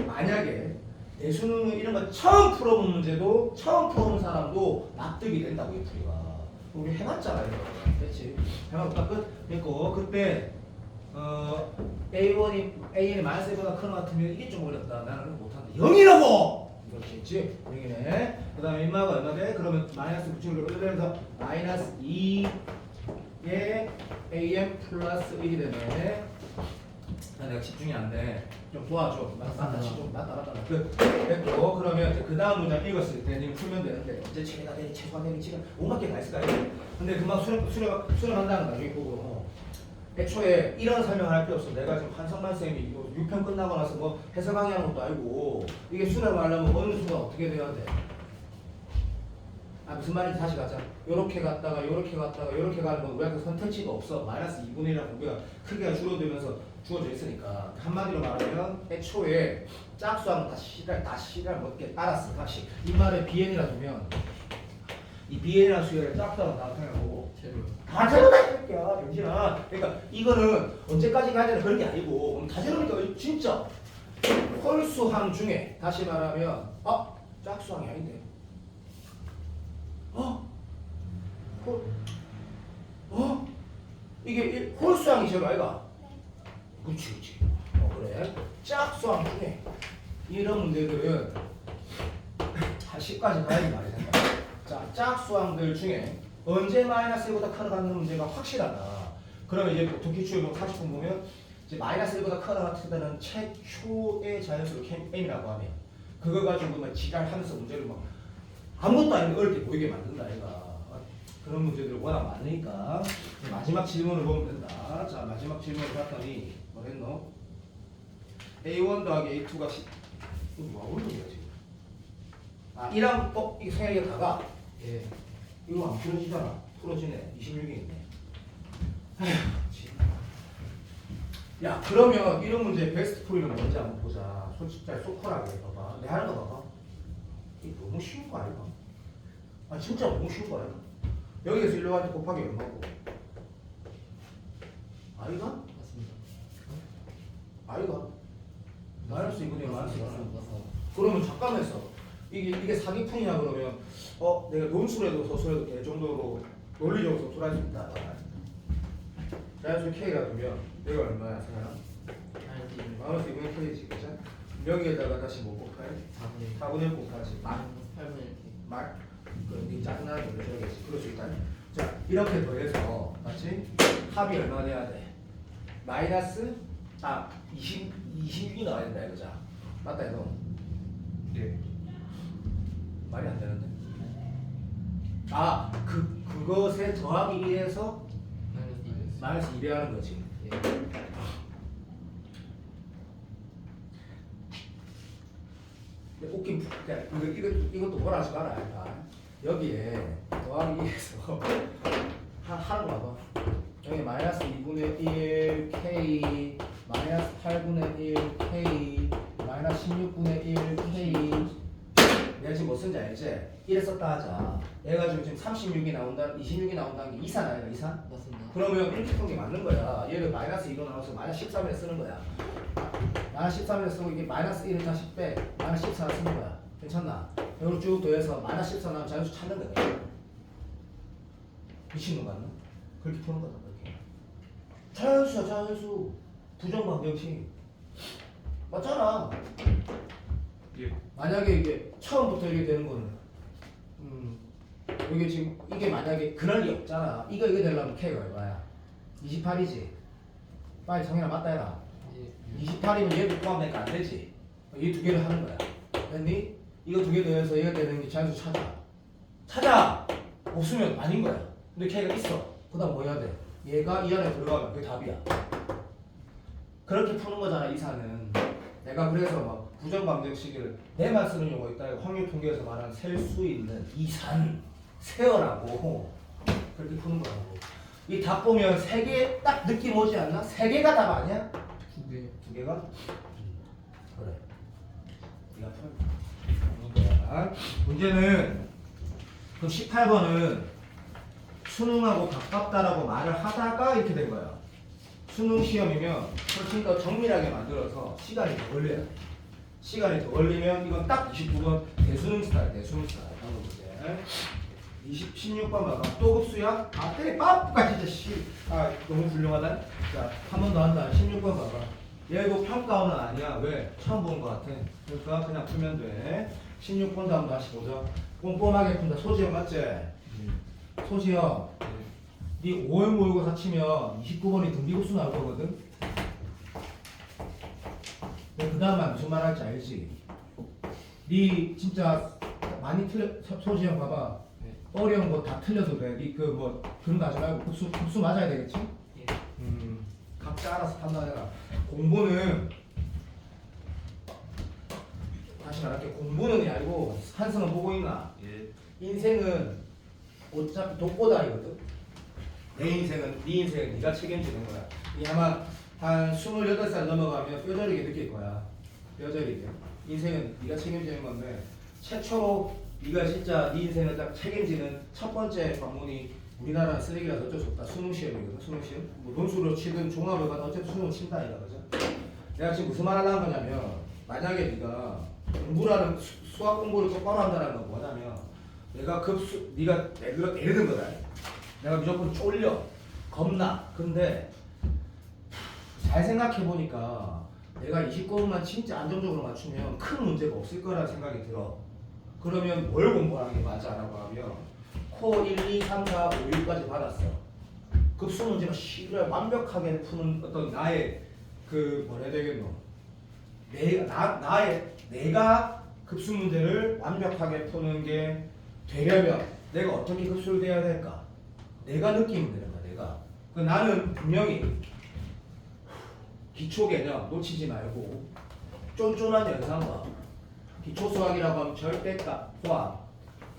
만약에 대수능 이런 거 처음 풀어본 문제도 처음 풀어본 사람도 납득이 된다고 이 풀이가. 우리 해봤잖아 이거. 그렇지? 해봤다 끝. 됐고 그때 An이 마이너스 1보다 큰 것 같으면 이게 좀 어렵다. 나는 못한다. 0이라고! 이렇겠지? 0이네. 그 다음에 인마가 얼마 돼? 그러면 마이너스 붙이는 걸 그래서 마이너스 2에 am 플러스 1이 되네. 내가 집중이 안 돼. 좀 도와줘. 같이 좀 맞다. 됐고 그러면 그 다음 문장 읽었을 때 니는 풀면 되는데 언제 체계가 되니 최소한 되니 지금 5만 개가 있을까? 근데 금방 수렴한다는 거 나중에 보고 애초에 이런 설명을 할 필요 없어. 내가 지금 한성만 쌤이 이거 6편 끝나고 나서 뭐 해설 강의하는 것도 아니고 이게 수렴하려면 어느 순간 어떻게 돼야 돼? 아 무슨 말인지 다시 가자. 요렇게 갔다가 요렇게 갔다가 요렇게 가는 건 우리한테 선택지가 없어. 마이너스 2분의 1이라고 우리가 크기가 줄어들면서 주어져 있으니까 한마디로 말하면 애초에 짝수하면 다 시랄 먹게 따랐어. 다시 이 말에 BN이라 두면 이 BN이라는 수열을 짝수하면 다 생각하고 다 제로다 이 새끼야 병신아. 그러니까 이거는 언제까지 가야 되는 그런 게 아니고 다 제로니까 진짜 홀수항 중에 다시 말하면 짝수항이 아닌데 이게 홀수항이 제로 아이가? 그렇지. 그래. 짝수항 중에 이런 문제들은 한 10까지 가야지 말이 된다. 자, 짝수항들 중에 언제 마이너스 1보다 커가는 문제가 확실하다. 그러면 이제 도끼추의 40분 보면 이제 마이너스 1보다 커가 같은 데는 최초의 자연수로 m이라고 하면 그거 가지고 막 지랄하면서 문제를 막 아무것도 아닌 어렵게 보이게 만든다 얘가. 그런 문제들 워낙 많으니까 마지막 질문을 보면 된다. 자, 마지막 질문을 봤더니 뭐랬노? A1 더하기 A2가 이거 뭐 하는 거야 지금? 아 1항 이게 생각이 다가 예. 이거 안 풀어지잖아. 풀어지네. 26이 있네. 야 그러면 이런 문제 베스트 풀이는 뭔지 한번 보자. 솔직히 소컬하게 봐봐. 내 하는 거 봐봐. 이게 너무 쉬운 거 아닌가? 아 진짜 너무 쉬운 거 아닌가? 여기에서 1로 갈 때 곱하기 얼마고? 아이가? 맞습니다. 아이가? 마이너스 2분의 마이너스 1. 맞습니다. 그러면 잠깐만서 이게 사기푼이냐 그러면 내가 논술에도 서술에도 될 정도로 논리적으로 서술할 수 있다. 자연수 K라 두면 내가 얼마야 생각? 마이너스 2분의 K지 그죠? 여기에다가 다시 뭐 곱해? 4분의 1 곱하지 마이너스 8분의 1. 말? 그럼 니 짜증나게 돌려줘야겠지. 그럴 수 있다. 자 이렇게 더해서 맞지? 합이 얼마 돼야 돼? 마이너스 26이 나와야 된다 이거자. 맞다 이거? 네. 말이 안 되는데. 그것에 더하기 1해서 마이너스 2배 하는 거지. 예. 근데 웃긴 이것도 뭐라 하지 마라. 여기에 더하기 1에서 하는 거 봐봐. 여기 마이너스 2분의 1 K 마이너스 8분의 1 K 마이너스 16분의 1 K 내가 지금 뭐 쓴지 알지? 1에 썼다 하자. 얘가 지금 36이 나온다, 26이 나온다는 게 이산 아니야, 이산? 맞습니다. 그러면 이렇게 푼 게 맞는 거야. 얘를 마이너스 2로 나와서 마이너스 13에 쓰는 거야. 마이너스 13에 쓰고 이게 마이너스 1을 다시 빼, 마이너스 14를 쓰는 거야. 괜찮나? 이걸 쭉 더해서 마이너스 14 나오면 자연수 찾는 거야. 미친놈 같나? 그렇게 푸는 거다, 그렇게. 자연수야, 자연수. 부정방정식. 맞잖아. 예. 만약에 이게 처음부터 이게 되는 거는 이게 지금 이게 만약에 그럴 리 없잖아. 이거 되려면 K가 얼마야? 28이지. 빨리 정현아 맞다 해라. 예. 28이면 얘도 포함되니까 안 되지. 이 두 개를 하는 거야. 됐니? 이거 두 개 더해서 얘가 되는 게 자연수 찾아. 없으면 아닌 거야. 근데 K가 있어. 그다음 뭐 해야 돼? 얘가 이 안에 들어가면 그게 답이야. 그렇게 푸는 거잖아 이사는. 내가 그래서 막 부정감정 시기를 내만 쓰는 용어 있다. 확률 통계에서 말하는 셀 수 있는 이산 세어라고 그렇게 푸는 거라고. 이 답 보면 세 개 딱 느낌 오지 않나? 세 개가 답 아니야? 두 개가? 그래. 네가 풀는 거야. 문제는 그럼 18번은 수능하고 가깝다라고 말을 하다가 이렇게 된 거야. 수능 시험이면 훨씬 더 정밀하게 만들어서 시간이 더 걸려야 돼. 시간이 더 걸리면 이건 딱 29번 대수능 스타일, 대수능 스타일. 방금 문제. 16번 봐봐. 또 급수야? 아, 때리 빠뿌가 진짜 씨. 아, 너무 훌륭하다. 자, 한 번 더 한다. 16번 봐봐. 얘 이거 평가원은 아니야. 왜? 처음 본 거 같아. 그러니까 그냥 풀면 돼. 16번 다음 다시 보자. 꼼꼼하게 푼다. 소지형 맞지? 소지형. 네 5월 모의고사 치면 29번이 등비급수 나올 거거든. 그 다음에 무슨 말 할지 알지? 네 진짜 많이 틀려. 소지형 봐봐. 어려운 거 다 틀려도 돼. 네 그 뭐 그런 거 하지 말고 급수 맞아야 되겠지? 예. 각자 알아서 판단해라. 공부는 다시 말할게. 공부는 아니고 한승은 보고 있나? 예. 인생은 어차피 독보다이거든. 내 인생은 네 인생은 네가 책임지는 거야. 이 아마 한 28살 넘어가면 뼈저리게 느낄 거야. 뼈저리게. 인생은 네가 책임지는 건데 최초로 네가 진짜 네 인생을 딱 책임지는 첫 번째 관문이 우리나라 쓰레기라서 어쩔 수 없다. 수능 시험이거든. 수능 시험. 뭐 논술로 치든 종합을 가든 어쨌든 수능 친다 이거 그죠? 내가 지금 무슨 말 하려는 거냐면 만약에 네가 공부라는 수학 공부를 똑바로 한다는 건 뭐냐면 내가 급수 네가 예를 든 거다. 내가 무조건 쫄려 겁나. 근데 잘 생각해 보니까 내가 29분만 진짜 안정적으로 맞추면 큰 문제가 없을 거라는 생각이 들어. 그러면 뭘 공부하는 게 맞아라고 하면 코 1, 2, 3, 4, 5, 6까지 받았어. 급수 문제가 시를 완벽하게 푸는 어떤 나의 그 뭐라 해야 되겠노? 내가 급수 문제를 완벽하게 푸는 게 되려면 내가 어떻게 급수를 대해야 될까? 내가 느끼면 되는 거야. 내가. 그 나는 분명히 기초 개념 놓치지 말고 쫀쫀한 연산과 기초 수학이라고 하면 절대값과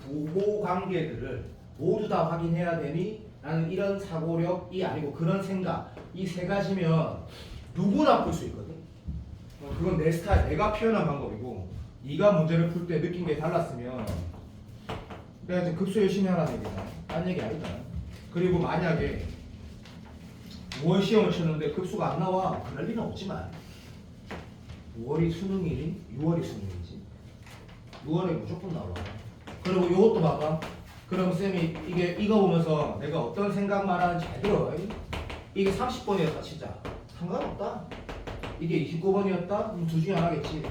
부호 관계들을 모두 다 확인해야 되니 나는 이런 사고력이 아니고 그런 생각 이 세 가지면 누구나 풀 수 있거든. 그건 내 스타일 내가 표현한 방법이고 네가 문제를 풀 때 느낀 게 달랐으면 내가 지금 급수 열심히 하라는 얘기다. 딴 얘기 아니다. 그리고 만약에 5월 시험을 쳤는데 급수가 안 나와 그럴 리는 없지만 5월이 수능이니 6월이 수능이지 6월에 무조건 나와. 그리고 이것도 봐봐. 그럼 쌤이 이거 보면서 내가 어떤 생각만 하는지 잘 들어. 이게 30번이었다 치자. 상관없다. 이게 29번이었다? 둘 중에 하나겠지.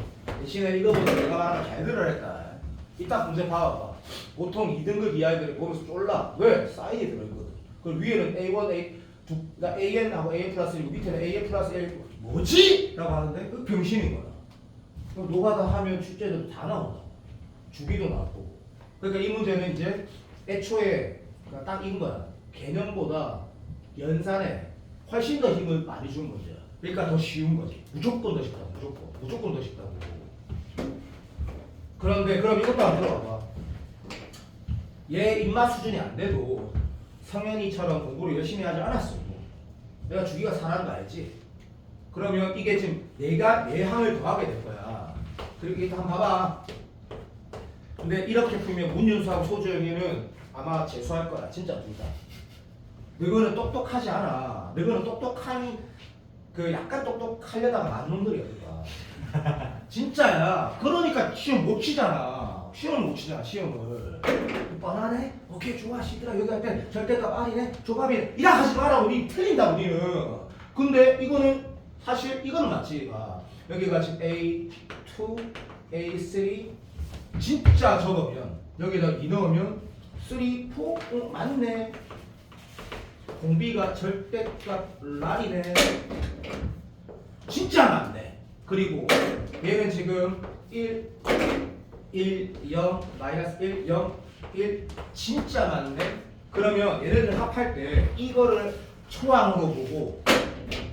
대신에 이거보다 내가 말하는 잘 들어야 했다. 이따 문제 봐봐. 보통 2등급 이하들이 보면서 쫄라. 왜? 사이에 들어있거든. 그리고 위에는 A1, 그러니까 AN하고 AN 플러스 1이고 밑에는 AN 플러스 1 뭐지? 라고 하는데 그 병신인 거야. 그럼 노가다 하면 출제도 다 나온다. 주기도 나왔고. 그러니까 이 문제는 이제 애초에 딱 이건 거야. 개념보다 연산에 훨씬 더 힘을 많이 준 문제야. 그러니까 더 쉬운 거지. 무조건 더 쉽다고. 무조건 더 쉽다고. 그런데 그럼 이것도 안 들어봐봐. 얘 입맛 수준이 안 돼도 성현이처럼 공부를 열심히 하지 않았어. 내가 주기가 4라는 거 알지? 그러면 이게 지금 내가 내항을 더하게 될 거야. 그리고 일단 한번 봐봐. 근데 이렇게 풀면 문윤수하고 소주영이는 아마 재수할 거야. 진짜 둘 다. 너희는 똑똑하지 않아. 너희는 똑똑한 그 약간 똑똑하려다가 만 놈들이야. 그러니까. 진짜야. 그러니까 시험 못 치잖아. 시험을 못 치잖아. 시험을. 뻔하네? 오케이 좋아. 시들아 여기 할 땐 절대값 R이네. 조합이네. 이라 하지 마라. 우리 틀린다 우리는. 근데 이거는 사실 이거는 맞지. 아, 여기가 지금 A2, A3 진짜 적으면 여기다 2 넣으면 3, 4 맞네. 공비가 절대값 R이네. 진짜 맞네. 그리고 얘는 지금 1, 0, 마이너스 1, 0, 1 진짜 맞네. 그러면 얘네들 합할 때 이거를 초항으로 보고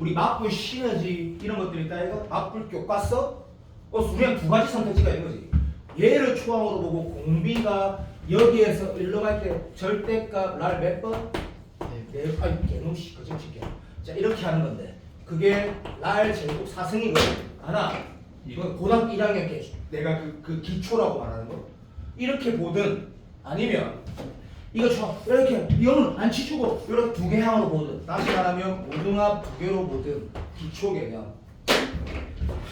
우리 맞불 시너지 이런 것들 있다 이거 맞불 교과서 그냥 두 가지 선택지가 있는 거지. 얘를 초항으로 보고 공비가 여기에서 일로 갈 때 절대값 랄 몇 번? 네. 아니 개놈씨 거짓말이야. 자 이렇게 하는 건데 그게 랄 제곱 4승이거든. 하나 이건 고등학교 1학년 때 내가 그 기초라고 말하는 거. 이렇게 보든 아니면 이거 이렇게 이거는 안 치주고 이렇게 두 개 항으로 보든 다시 말하면 고등합 두 개로 보든 기초 개념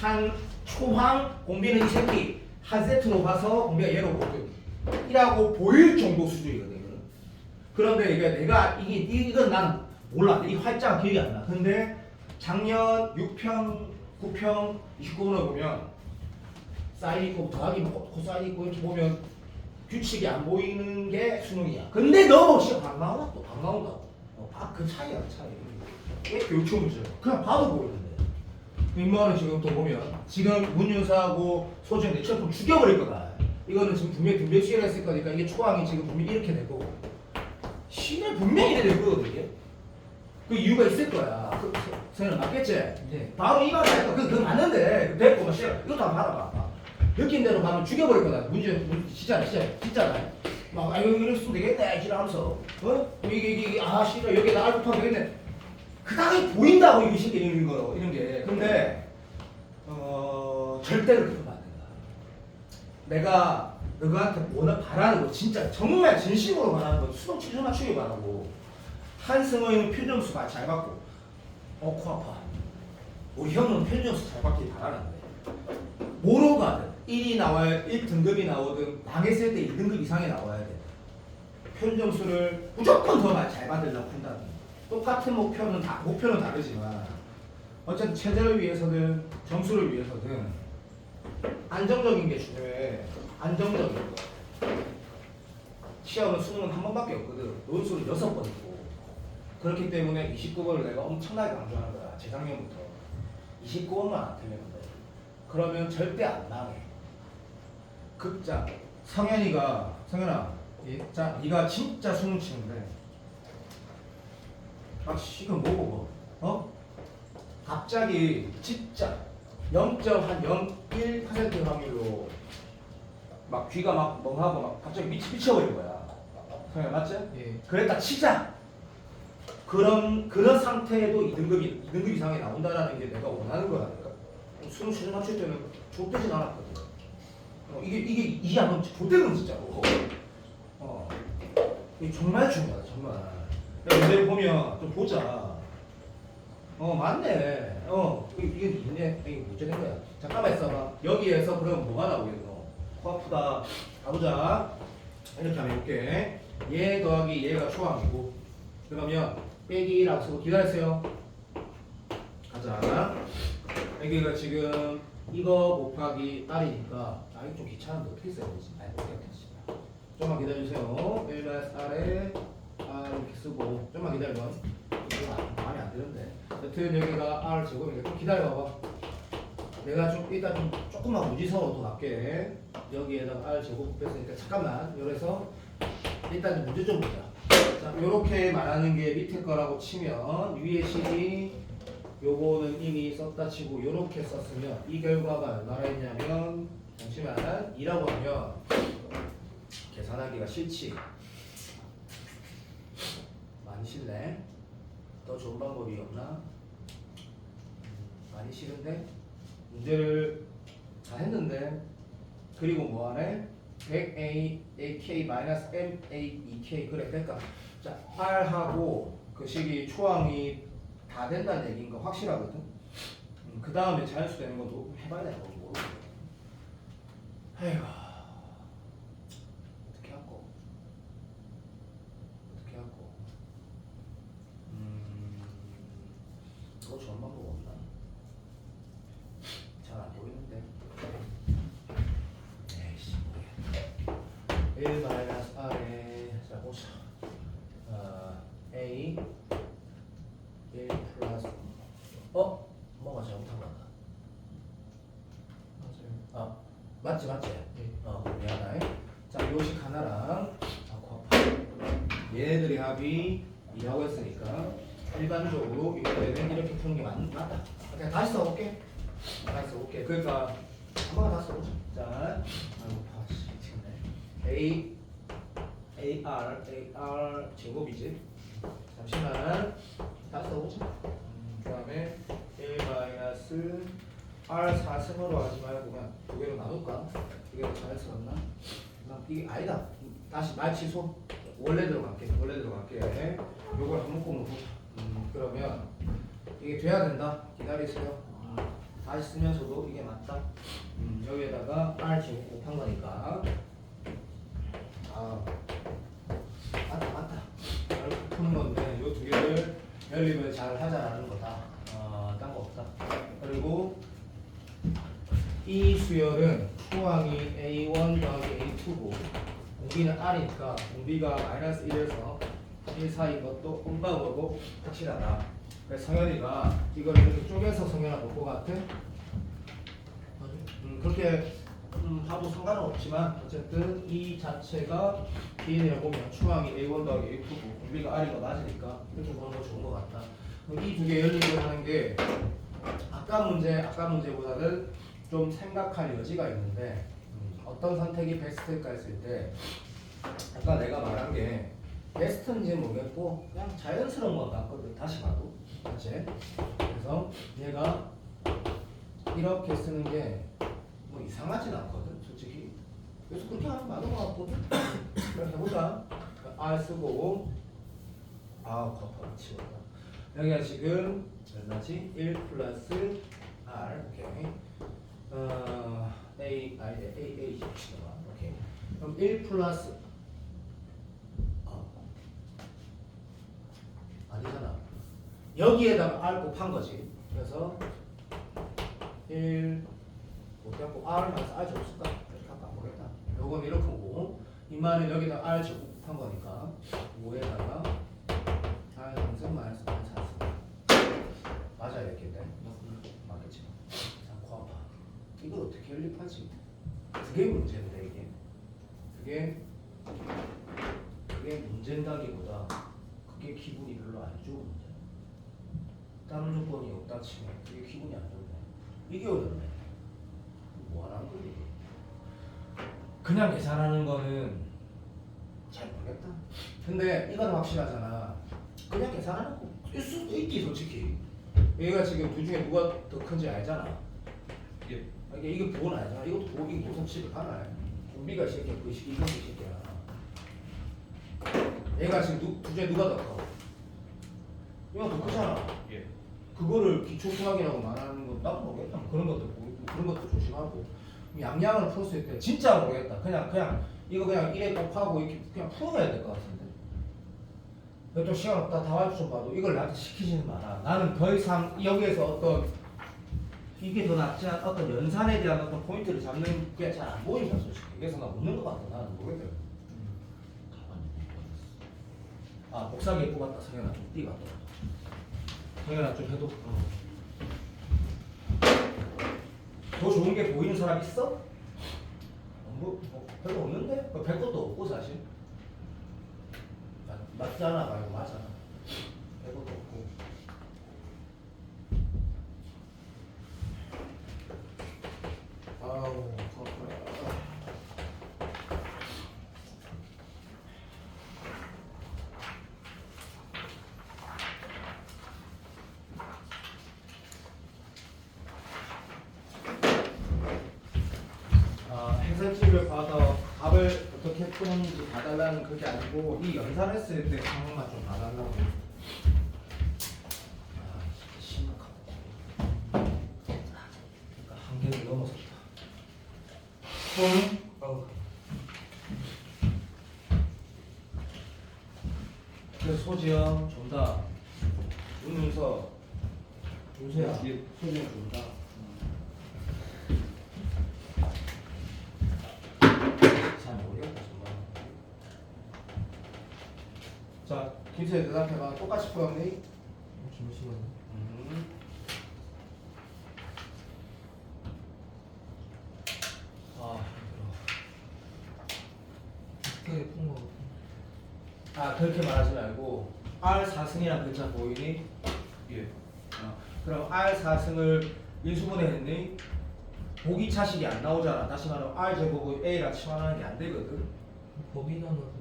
한 초항 공비는 이 새끼 한 세트로 봐서 공비가 얘로 보든 이라고 보일 정도 수준이거든. 이거는. 그런데 이게 내가 이건 나는 몰라. 이 활자가 기억이 안 나. 근데 작년 6평 9평 29번을 보면 사인 있고 더하기 코사인 있고 이렇게 보면 규칙이 안 보이는 게 수능이야. 근데 너 진짜 안 나온다 또 안 나온다. 그 차이야 그 차이. 왜 교초 문제? 그냥 봐도 보이는데. 인마는 지금 또 보면 지금 문윤사하고 소정 내 처음 죽여버릴 거다. 이거는 지금 분명히 등백수를 했을 거니까 이게 초항이 지금 분명히 이렇게 될 거고. 시내 분명히 이래 될 거거든 이게. 그 이유가 있을 거야. 선생님 맞겠지? 네. 바로 이거 나니까 그거 맞는데 됐고 뭐 싫어. 이것도 한번 봐봐. 느낌대로 가면 죽여버릴 거다. 문제 진짜다. 막 아유 이럴 수도 되겠네 지랄하면서 이게 싫어 여기다 알고파 되겠네. 그다음에 보인다고 이게 쉽게 이런 거 이런 게. 근데 절대로 그러면 안 된다. 내가 너한테 원하 바라는 거 진짜 정말 진심으로 바라는 거 수능 7점 맞추기 바라고. 한승호는 표정수가 잘 받고 코 아파. 우리 형은 표정수 잘 받기 바라는데 뭐로 가든 1이 나와야 1등급이 나오든 망했을 때 2등급 이상이 나와야 돼. 표정수를 무조건 더 잘 받으려고 한다는 똑같은 목표는 다르지만 어쨌든 체제를 위해서든 점수를 위해서든 안정적인 게 중요해. 안정적인 거. 시험은 수능은 한 번밖에 없거든. 논술은 6번 있고. 그렇기 때문에 29번을 내가 엄청나게 강조하는 거야. 재작년부터. 29번만 안 틀리면 돼. 그러면 절대 안 망해. 극자. 성현아. 예? 자, 네가 진짜 수능 치는데 이건 뭐 보고 갑자기 진짜 0.01% 확률로 막 귀가 막 멍하고 막 갑자기 미쳐버린 거야. 성현아 맞지? 예. 그랬다 치자. 그런 상태에도 2등급 이상이 나온다라는 게 내가 원하는 거야. 내가 수능 최저 맞출 때는 좆되진 않았거든. 이게 이해 안 하면 좆되는 진짜로. 이게 정말 중요하다 정말. 문제를 보면 좀 보자. 맞네. 이게 있네. 이게 문제된 거야. 잠깐만 있어봐. 여기에서 그럼 뭐가 나오겠노? 코 아프다. 가보자. 이렇게 하면 이렇게 얘 더하기 얘가 초항이고 그러면 빼기라고 쓰고 기다리세요. 가자. 여기가 지금 이거 곱하기 R이니까 이거 좀 귀찮은데 어떻게 써야 되지? 모르겠다. 좀만 기다려주세요. 1-R에 R 이렇게 쓰고 좀만 기다려봐. 이거 마음에 안 드는데 여튼 여기가 R 제곱이니까 좀 기다려봐봐. 내가 좀 일단 좀 조금만 무지성으로 더 낫게 여기에다가 R 제곱 뺐으니까 잠깐만. 그래서 일단 좀 문제 좀 보자. 자, 요렇게 말하는 게 밑에 거라고 치면 위에 식이 요거는 이미 썼다 치고 요렇게 썼으면 이 결과가 얼마나 있냐면 잠시만 2라고 하면 계산하기가 싫지. 많이 싫네. 더 좋은 방법이 없나? 많이 싫은데 문제를 다 했는데 그리고 뭐하네? 100A AK MA 2K 그래 될까? 자 R하고 그 식이 초항이 다 된다는 얘기인 거 확실하거든. 그 다음에 자연수 되는 것도 해봐야 되는 거고 모르겠네. 에휴 어떻게 할거 더 좋은 방법 없나? 잘 안 보이는데. 에이씨 1-R에 자 보자. A 1 플러스 뭐가 잘못한 거다. 맞아요. 맞지? 예. 미안해. 자 요식 하나랑 얘네들이 합이 2라고 했으니까 일반적으로 이거는 이렇게 푸는 게 맞다. 그냥 다시 써볼게. 그러니까 한번 다 써보자. 자, 아이고 미치겠네. AR 제곱이지. 잠시만 다 써보자. 그다음에 1-R 4승으로 하지 말고 그냥 두 개로 나눌까? 두 개로 잘 썼나? 이게 아니다. 다시 말 취소. 원래대로 갈게. 요걸 한 묶음으로 보자. 그러면 이게 돼야 된다. 기다리세요. 다시 쓰면서도 이게 맞다. 여기에다가 R 제곱 곱한 거니까. 맞다. 푸는 건데 요 두 개를 연립을 잘 하자라는 거다. 딴 거 없다. 그리고 이 수열은 초항이 A1 더하기 A2고 공비는 R이니까 공비가 마이너스 1에서 1 사이인 것도 혼밥하고 확실하다. 그래서 성현이가 이걸 이렇게 쪼개서 성현아 볼 것 같아? 그렇게 봐도 상관은 없지만 어쨌든 이 자체가 B를 보면 초항이 A1 더하기 A2고 공비가 R인 거 맞으니까 이렇게 보는 거 좋은 것 같다. 이 두 개 연립을 하는 게 아까 문제보다는 좀 생각할 여지가 있는데 어떤 선택이 베스트일까 했을 때 아까 내가 말한 게 베스트인지는 모르겠고 그냥 자연스러운 것 같거든. 다시 봐도 그치? 그래서 얘가 이렇게 쓰는 게 뭐 이상하진 않거든 솔직히. 그래서 그렇게 하면 맞는 것 같거든. 그럼 해보자. R 쓰고 겉으로 치웠다. 여기가 지금 얼마지? 1 플러스 R 오케이. A 칩시다. 오케이. 그럼 1 플러스 아니잖아. 여기에다가 R 곱한 거지. 그래서 1 못해갖고 R 마이너스 R 제곱쓸까? 이렇게 할까 모르겠다. 요건 이렇게 오고 이만은 여기다 R 제곱 곱한 거니까 5에다가 R 항승 마이너스 R 4승 맞아야겠네. 맞겠지. 자, 봐봐. 이걸 어떻게 연립하지? 그게 문제인데 이게 그게 문제인다기보다 그게 기분이 별로 안 좋은 문제. 다른 조건이 없다 치면 그게 기분이 안 좋네. 이게 어렵네. 뭐 하는 거지? 그냥 계산하는 거는 잘 모르겠다. 근데 이건 확실하잖아. 그냥 계산하는 거일 수도 있지 솔직히. 얘가 지금 둘 중에 누가 더 큰지 알잖아. 이게 부호는 아니잖아. 이것도 부호, 이게 도섭식을 하나. 공비가 이 새끼야, 그 새끼야. 얘가 지금 둘 중에 누가 더 커? 얘가 더 크잖아. 예. 그거를 기초수학이라고 말하는 건 나도 모르겠다. 그런 것도 조심하고. 양양을 풀었을 때 진짜 모르겠다. 그냥 이거 그냥 1에 곱하고 이렇게 그냥 풀어야 될 것 같은데. 또 시간 없다. 다음 좀 봐도 이걸 나한테 시키지는 마라. 나는 더 이상 여기에서 어떤 이게 더 낫지 않은 어떤 연산에 대한 어떤 포인트를 잡는 게 잘 안 보인다 솔직히. 그래서 나 묻는 것 같아. 나는 모르겠어요. 복사기 뽑았다. 성현아 좀 띠가. 성현아 좀 해도. 더 좋은 게 보이는 사람 있어? 별로 없는데? 별 것도 없고 사실. 맞잖아 말고 맞잖아. 별 것도 없고. 아우 그렇구나. 해설집을 봐서 답을 어떻게 푸는지 봐달라는 그게 아니고 이 연산했을 때 상황만 좀 봐달라고. 심각하다. 그러니까 한계를 넘어섰다. 그래서 소지영 존다. 윤윤서 윤서야. 소지영 존다. 잘 모르겠다 정말. 자, 김수혜 대답해봐. 똑같이 풀었니? 잠시만요. 어떻게 푼 거? 그렇게 말하지 말고 R 4승이라는 글자 보이니? 예. 그럼 R 4승을 인수분해 했니? 보기차식이 안 나오잖아. 다시 말하면 r 제곱을 a랑 치환하는 게 안 되거든. 범위 나눠서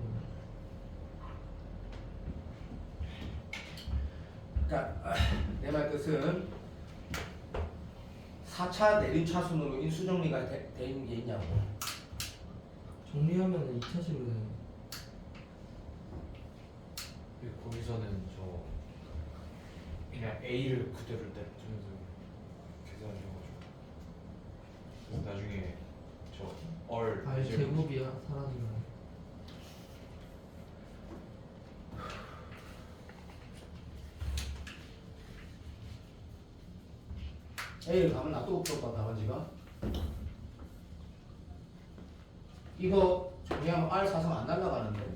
그러니까 내 말 뜻은 4차 내림차순으로 인수 정리가 돼 있는 게 있냐고. 정리하면은 2차식으로 되는 거기서는 저 그냥 A를 그대로 내주면서 계산하셔가지고 그래서 나중에 저 R 제곱이 사라지면 A를 가면 놔두고 풀었다 나머지가. 이거 정리하면 R 사성 안 날라가는데.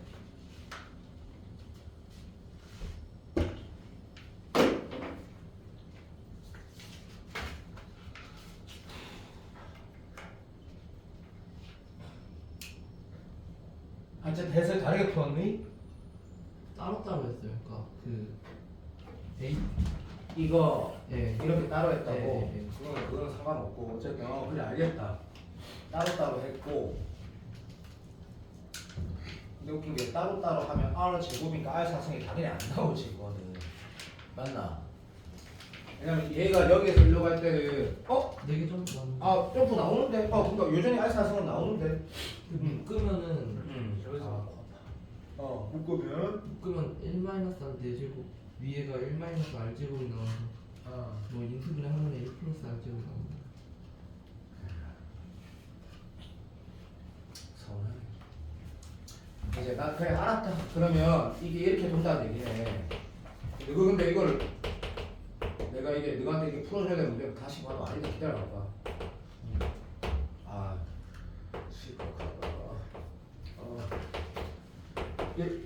진짜 대세 다르게 풀었니? 따로따로 했어요. 그러니까 그 A 이거 예. 이렇게 따로 했다고. 네. 그건 상관없고 어쨌든 그래 알겠다. 따로 했고. 근데 웃긴 게 따로 하면 R 제곱이니까 R 사성이 당연히 안 나오지 이거는. 맞나? 왜냐면 얘가 여기에서 일로 갈 때는 4개 정도 나오는데 아 점프 나오는데 그러니까 여전히 R 사성은 나오는데. 묶으면은 묶으면 1-1 4제곱 위에가 1-R제곱이 나와서 뭐 인수분해 하면 1 플러스 R제곱이 나옵니다. 서운하네. 이제 나 그래 알았다. 그러면 이게 이렇게 돈다는 얘기네. 너가 근데 이걸 내가 이게 너한테 이게 풀어줘야 되는데 다시 봐도 아니다. 기다려봐. 아 시끄럽다.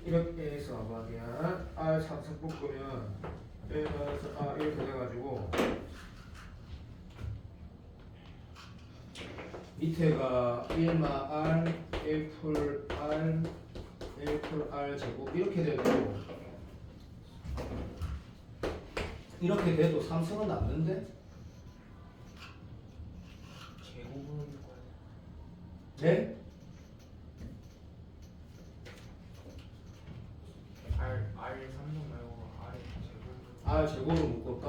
이렇게 해서 그냥 R 상승 묶으면 이렇게 돼가지고 밑에가 1마 R 1풀 R 1풀 R 제곱 이렇게 돼도 이렇게 돼도 삼성은 남는데? 제곱은 네? R 3종 말고 R 제곱 R 제곱으로 묶을까?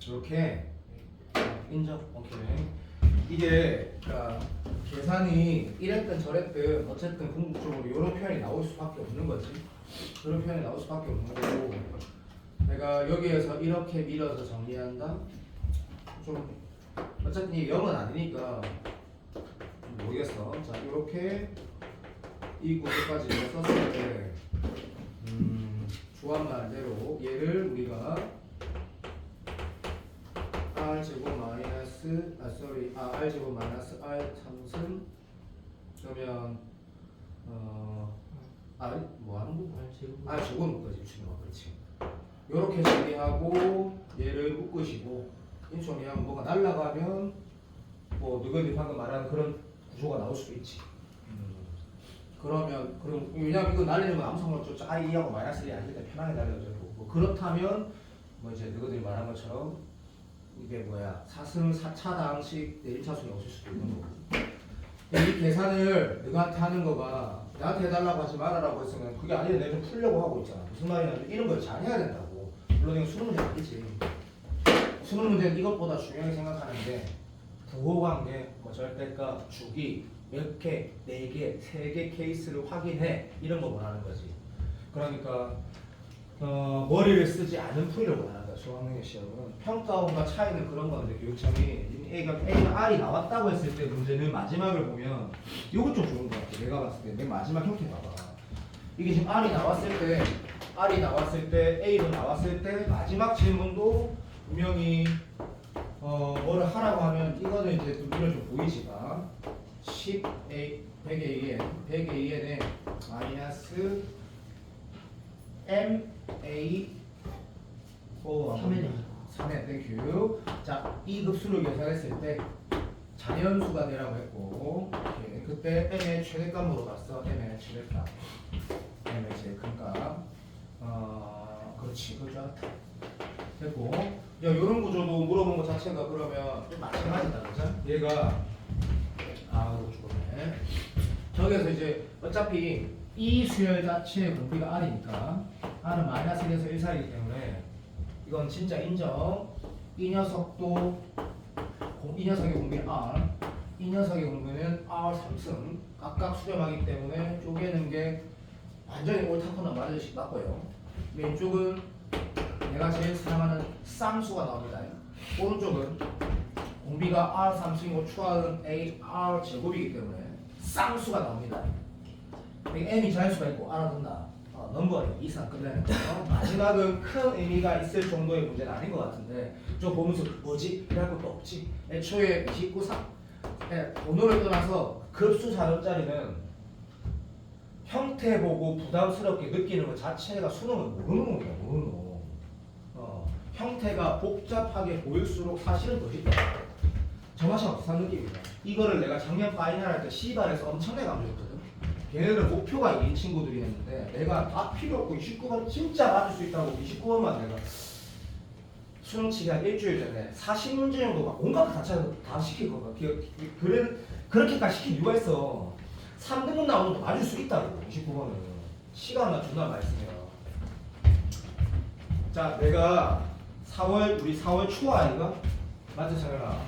이렇게 인정. 오케이. 이게 그러니까 계산이 이랬든 저랬든 어쨌든 궁극적으로 이런 표현이 나올 수밖에 없는 거지. 그런 표현이 나올 수밖에 없는 거고. 내가 여기에서 이렇게 밀어서 정리한다. 좀 어쨌든 이게 0은 아니니까 모르겠어. 자 이렇게 이 구조까지 내가 썼을 때 조합 말대로 얘를 우리가 R 제곱 마이너스 R 제곱 마이너스 R 3승 그러면 뭐 하는 거? R제곱 R 제곱 묶어지 주는 그렇지. 요렇게 정리하고 얘를 묶으시고 이 정리하면 뭐가 날라가면 뭐 너희들이 방금 말한 그런 구조가 나올 수도 있지. 그럼 왜냐면 이거 날리는 건 아무 상관없죠. I2하고 마이너스 1이 아니기 때문에 편하게 날려줘도 뭐 그렇다면 뭐 이제 너희들이 말한 것처럼 이게 뭐야 4승 4차당식 내림차순이 없을 수도 있는 거고. 이 계산을 너한테 하는 거가 나한테 해달라고 하지 말아라고 했으면 그게 아니라 내가 좀 풀려고 하고 있잖아. 무슨 말이냐면 이런 걸 잘 해야 된다고. 물론 이건 수능 문제 아니지. 수능 문제는 이것보다 중요하게 생각하는데 부호관계, 뭐 절대값, 주기 몇 개, 4개, 3개 케이스를 확인해 이런 거 원하는 거지. 그러니까 머리를 쓰지 않은 풀이를 원하는 거야. 수학능력 시험은 평가원과 차이는 그런 건데 교육청이 A가 R이 나왔다고 했을 때 문제는 마지막을 보면 이거 좀 좋은 것 같아. 내가 봤을 때 맨 마지막 형태 봐봐. 이게 지금 R이 나왔을 때 A로 나왔을 때 마지막 질문도 분명히 뭐를 하라고 하면 이거는 이제 눈에 좀 보이지만 10A 100AN에 마이너스 MA 3의 땡큐. 자, 이 급수를 계산했을 때 자연수가 되라고 했고 오케이. 그때 M의 최대값으로 봤어. M의 최대값 M의 제일 큰값 그렇지 그럴 줄 알았다 됐고 이런 구조도 물어본 것 자체가 그러면 좀 마찬가지다, 그죠? 얘가 이거 죽었네. 저기에서 이제 어차피 이 수열 자체의 공비가 R이니까 R은 마이너스 1에서 1 사이이기 때문에 이건 진짜 인정. 이 녀석의 공비는 R, 이 녀석의 공비는 R 3승. 각각 수렴하기 때문에 쪼개는 게 완전히 옳다거나 맞을씩 맞고요. 왼쪽은 내가 제일 사랑하는 쌍수가 나옵니다. 오른쪽은 공비가 R 3승이고 추하는 AR 제곱이기 때문에 쌍수가 나옵니다. M이 자연수가 있고 알아둔다. 넘버예요. 이상 끝내는 거예요. 마지막은 큰 의미가 있을 정도의 문제는 아닌 것 같은데 저 보면서 뭐지? 이럴 것도 없지. 애초에 29상 번호를 떠나서 급수 4점짜리는 형태 보고 부담스럽게 느끼는 것 자체가 수능을 모르는 거야. 모르는 거. 형태가 복잡하게 보일수록 사실은 더 쉽다. 저 맛이랑 비슷한 느낌이다. 이거를 내가 작년 파이널 할 때 C반에서 엄청나게 강조했거든. 걔네들은 목표가 2인 친구들이 했는데 내가 다 필요 없고 29번 진짜 맞을 수 있다고 29번만 내가 수능치기 한 일주일 전에 40문제 정도 막 온갖 거 다 시킬 거야. 그렇게까지 시킨 이유가 있어. 3등급 나오면 맞을 수 있다고 29번은. 시간만 존나 많이 쓰면. 자, 내가 우리 4월 초 아이가? 맞지, 창현아?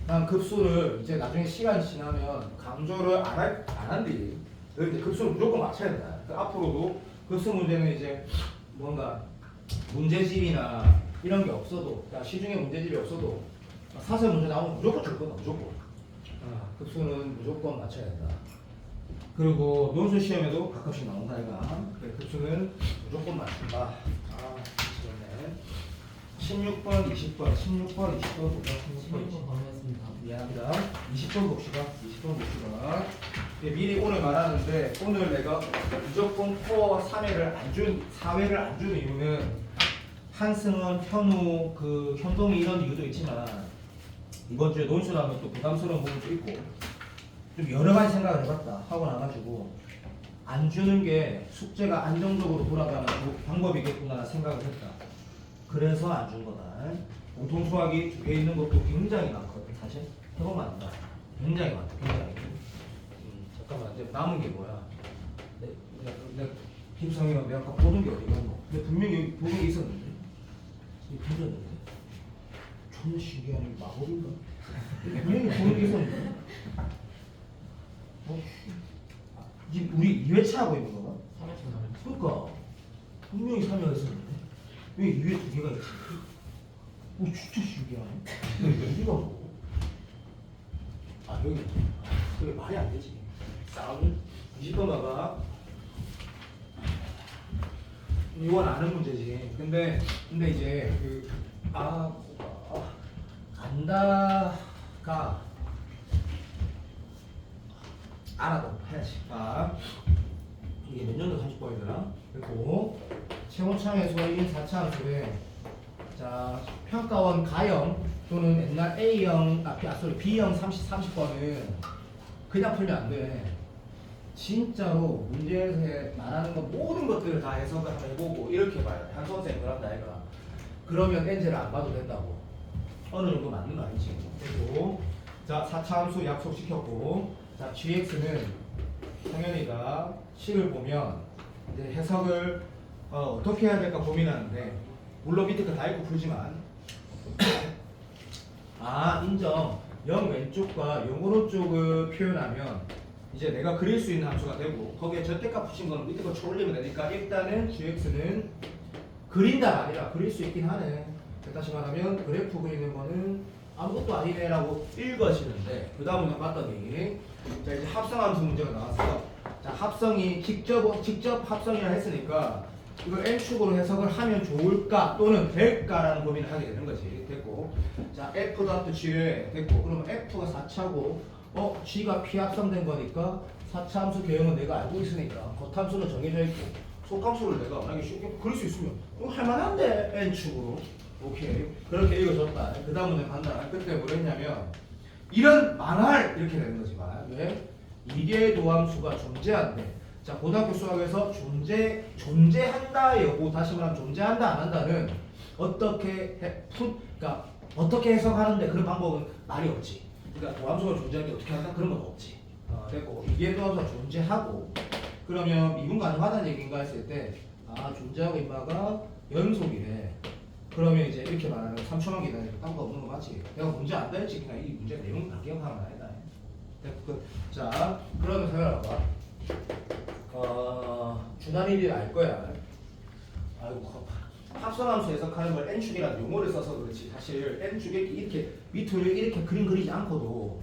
난 급수를 이제 나중에 시간이 지나면 강조를 안 한디. 근데 급수를 무조건 맞춰야 된다. 그러니까 앞으로도 급수 문제는 이제 뭔가 문제집이나 이런 게 없어도, 그러니까 시중에 문제집이 없어도 사설 문제 나오면 무조건 줄 거다, 무조건. 급수는 무조건 맞춰야 된다. 그리고 논술 시험에도 가끔씩 나온다, 이가. 급수는 무조건 맞춘다. 미치겠네. 16번, 20번, 16번, 20번 보자. 16번 방해했습니다. 미안합니다. 20번 봅시다. 20번 봅시다. 미리 오늘 말하는데 오늘 내가 무조건 코어와 4회를 안 준 이유는 한승원, 현우, 그 현동이 이런 이유도 있지만 이번 주에 논술하면 또 부담스러운 부분도 있고 좀 여러 가지 생각을 해봤다 하고 나가지고 안 주는 게 숙제가 안정적으로 돌아가는 방법이겠구나 생각을 했다. 그래서 안 준 거다. 공통 수학이 두 개 있는 것도 굉장히 많거든. 사실 해보면 안다. 굉장히 많다. 굉장히. 잠깐만, 이제 남은 게 뭐야? 내 김성이가 내가 아까 보던 게 어디 갔노? 근데 분명히 여기 보던 게 있었는데 이거 뒤졌는데. 존나 신기하네. 이거 마법인가? 분명히 보던 게 있었는데. 지금 우리 2회차 하고 있는 거가? 3회차 나왔죠. 그러니까 분명히 설명했었는데 왜 2회 두 개가 있지? 오 진짜 신기하네. 어디가 뭐? 여기. 그게 말이 안 되지. 싸움을 20번 봐봐. 이건 아는 문제지. 근데 이제 안다가 알아도 해야지. 이게 몇 년도 30번이더라? 그리고 최원창에서 1인 4차 함수에 자 평가원 가형 또는 옛날 A형 B형 30번은 그냥 풀면 안 돼. 진짜로 문제에서 말하는 거 모든 것들을 다 해석을 한번 해보고 이렇게 봐야 돼. 한 선생님 그런다 이가. 그러면 엔젤을 안 봐도 된다고. 어느 정도 맞는 거 아니지. 그리고 자 4차 함수 약속시켰고 자 gx는 상현이가 식을 보면 이제 해석을 어떻게 해야 될까 고민하는데 물론 밑에 거 다 읽고 풀지만 인정. 0 왼쪽과 0 오른쪽을 표현하면 이제 내가 그릴 수 있는 함수가 되고 거기에 절대값 붙인 거는 밑에 거 쳐올리면 되니까 일단은 gx는 그린다가 아니라 그릴 수 있긴 하네. 다시 말하면 그래프 그리는 거는 아무것도 아니네 라고 읽어지는데 그 다음은 봤더니 자 이제 합성함수 문제가 나왔어. 자 합성이 직접 합성이라 했으니까 이걸 n축으로 해석을 하면 좋을까 또는 될까라는 고민을 하게 되는 거지. 됐고 자 f.g에 됐고 그러면 f가 4차고 g가 피합성된 거니까 4차 함수 개형은 내가 알고 있으니까 겉함수는 정해져 있고 속함수를 내가 만약에 쉽게 그릴 수 있으면 할만한데 n축으로 오케이 그렇게 읽어줬다. 그 다음은 간다. 그때 뭐 했냐면 이런 망할 이렇게 되는 거지. 왜? 이계 도함수가 존재한데 자, 고등학교 수학에서 존재한다 여부, 다시 말하면 존재한다 안 한다는 그러니까 어떻게 해석하는데 그런 방법은 말이 없지. 그러니까 도함수가 존재하는데 어떻게 한다 그런 건 없지. 됐고 이게 도함수가 존재하고 그러면 미분 가능하다는 얘기인가 했을 때 존재하고 임마가 연속이래. 그러면 이제 이렇게 말하는 3초만 기다리면 딴거 없는 거 맞지? 내가 문제 안 됐지. 그냥 이 문제 내용 다 기억하면 아니다. 됐고 자 그러면 생각해봐. 주단일이 알 거야. 아이고 합성함수 해석하는 걸 n축이라는 용어를 써서 그렇지 사실 n축이 이렇게 밑으로 이렇게 그림 그리지 않고도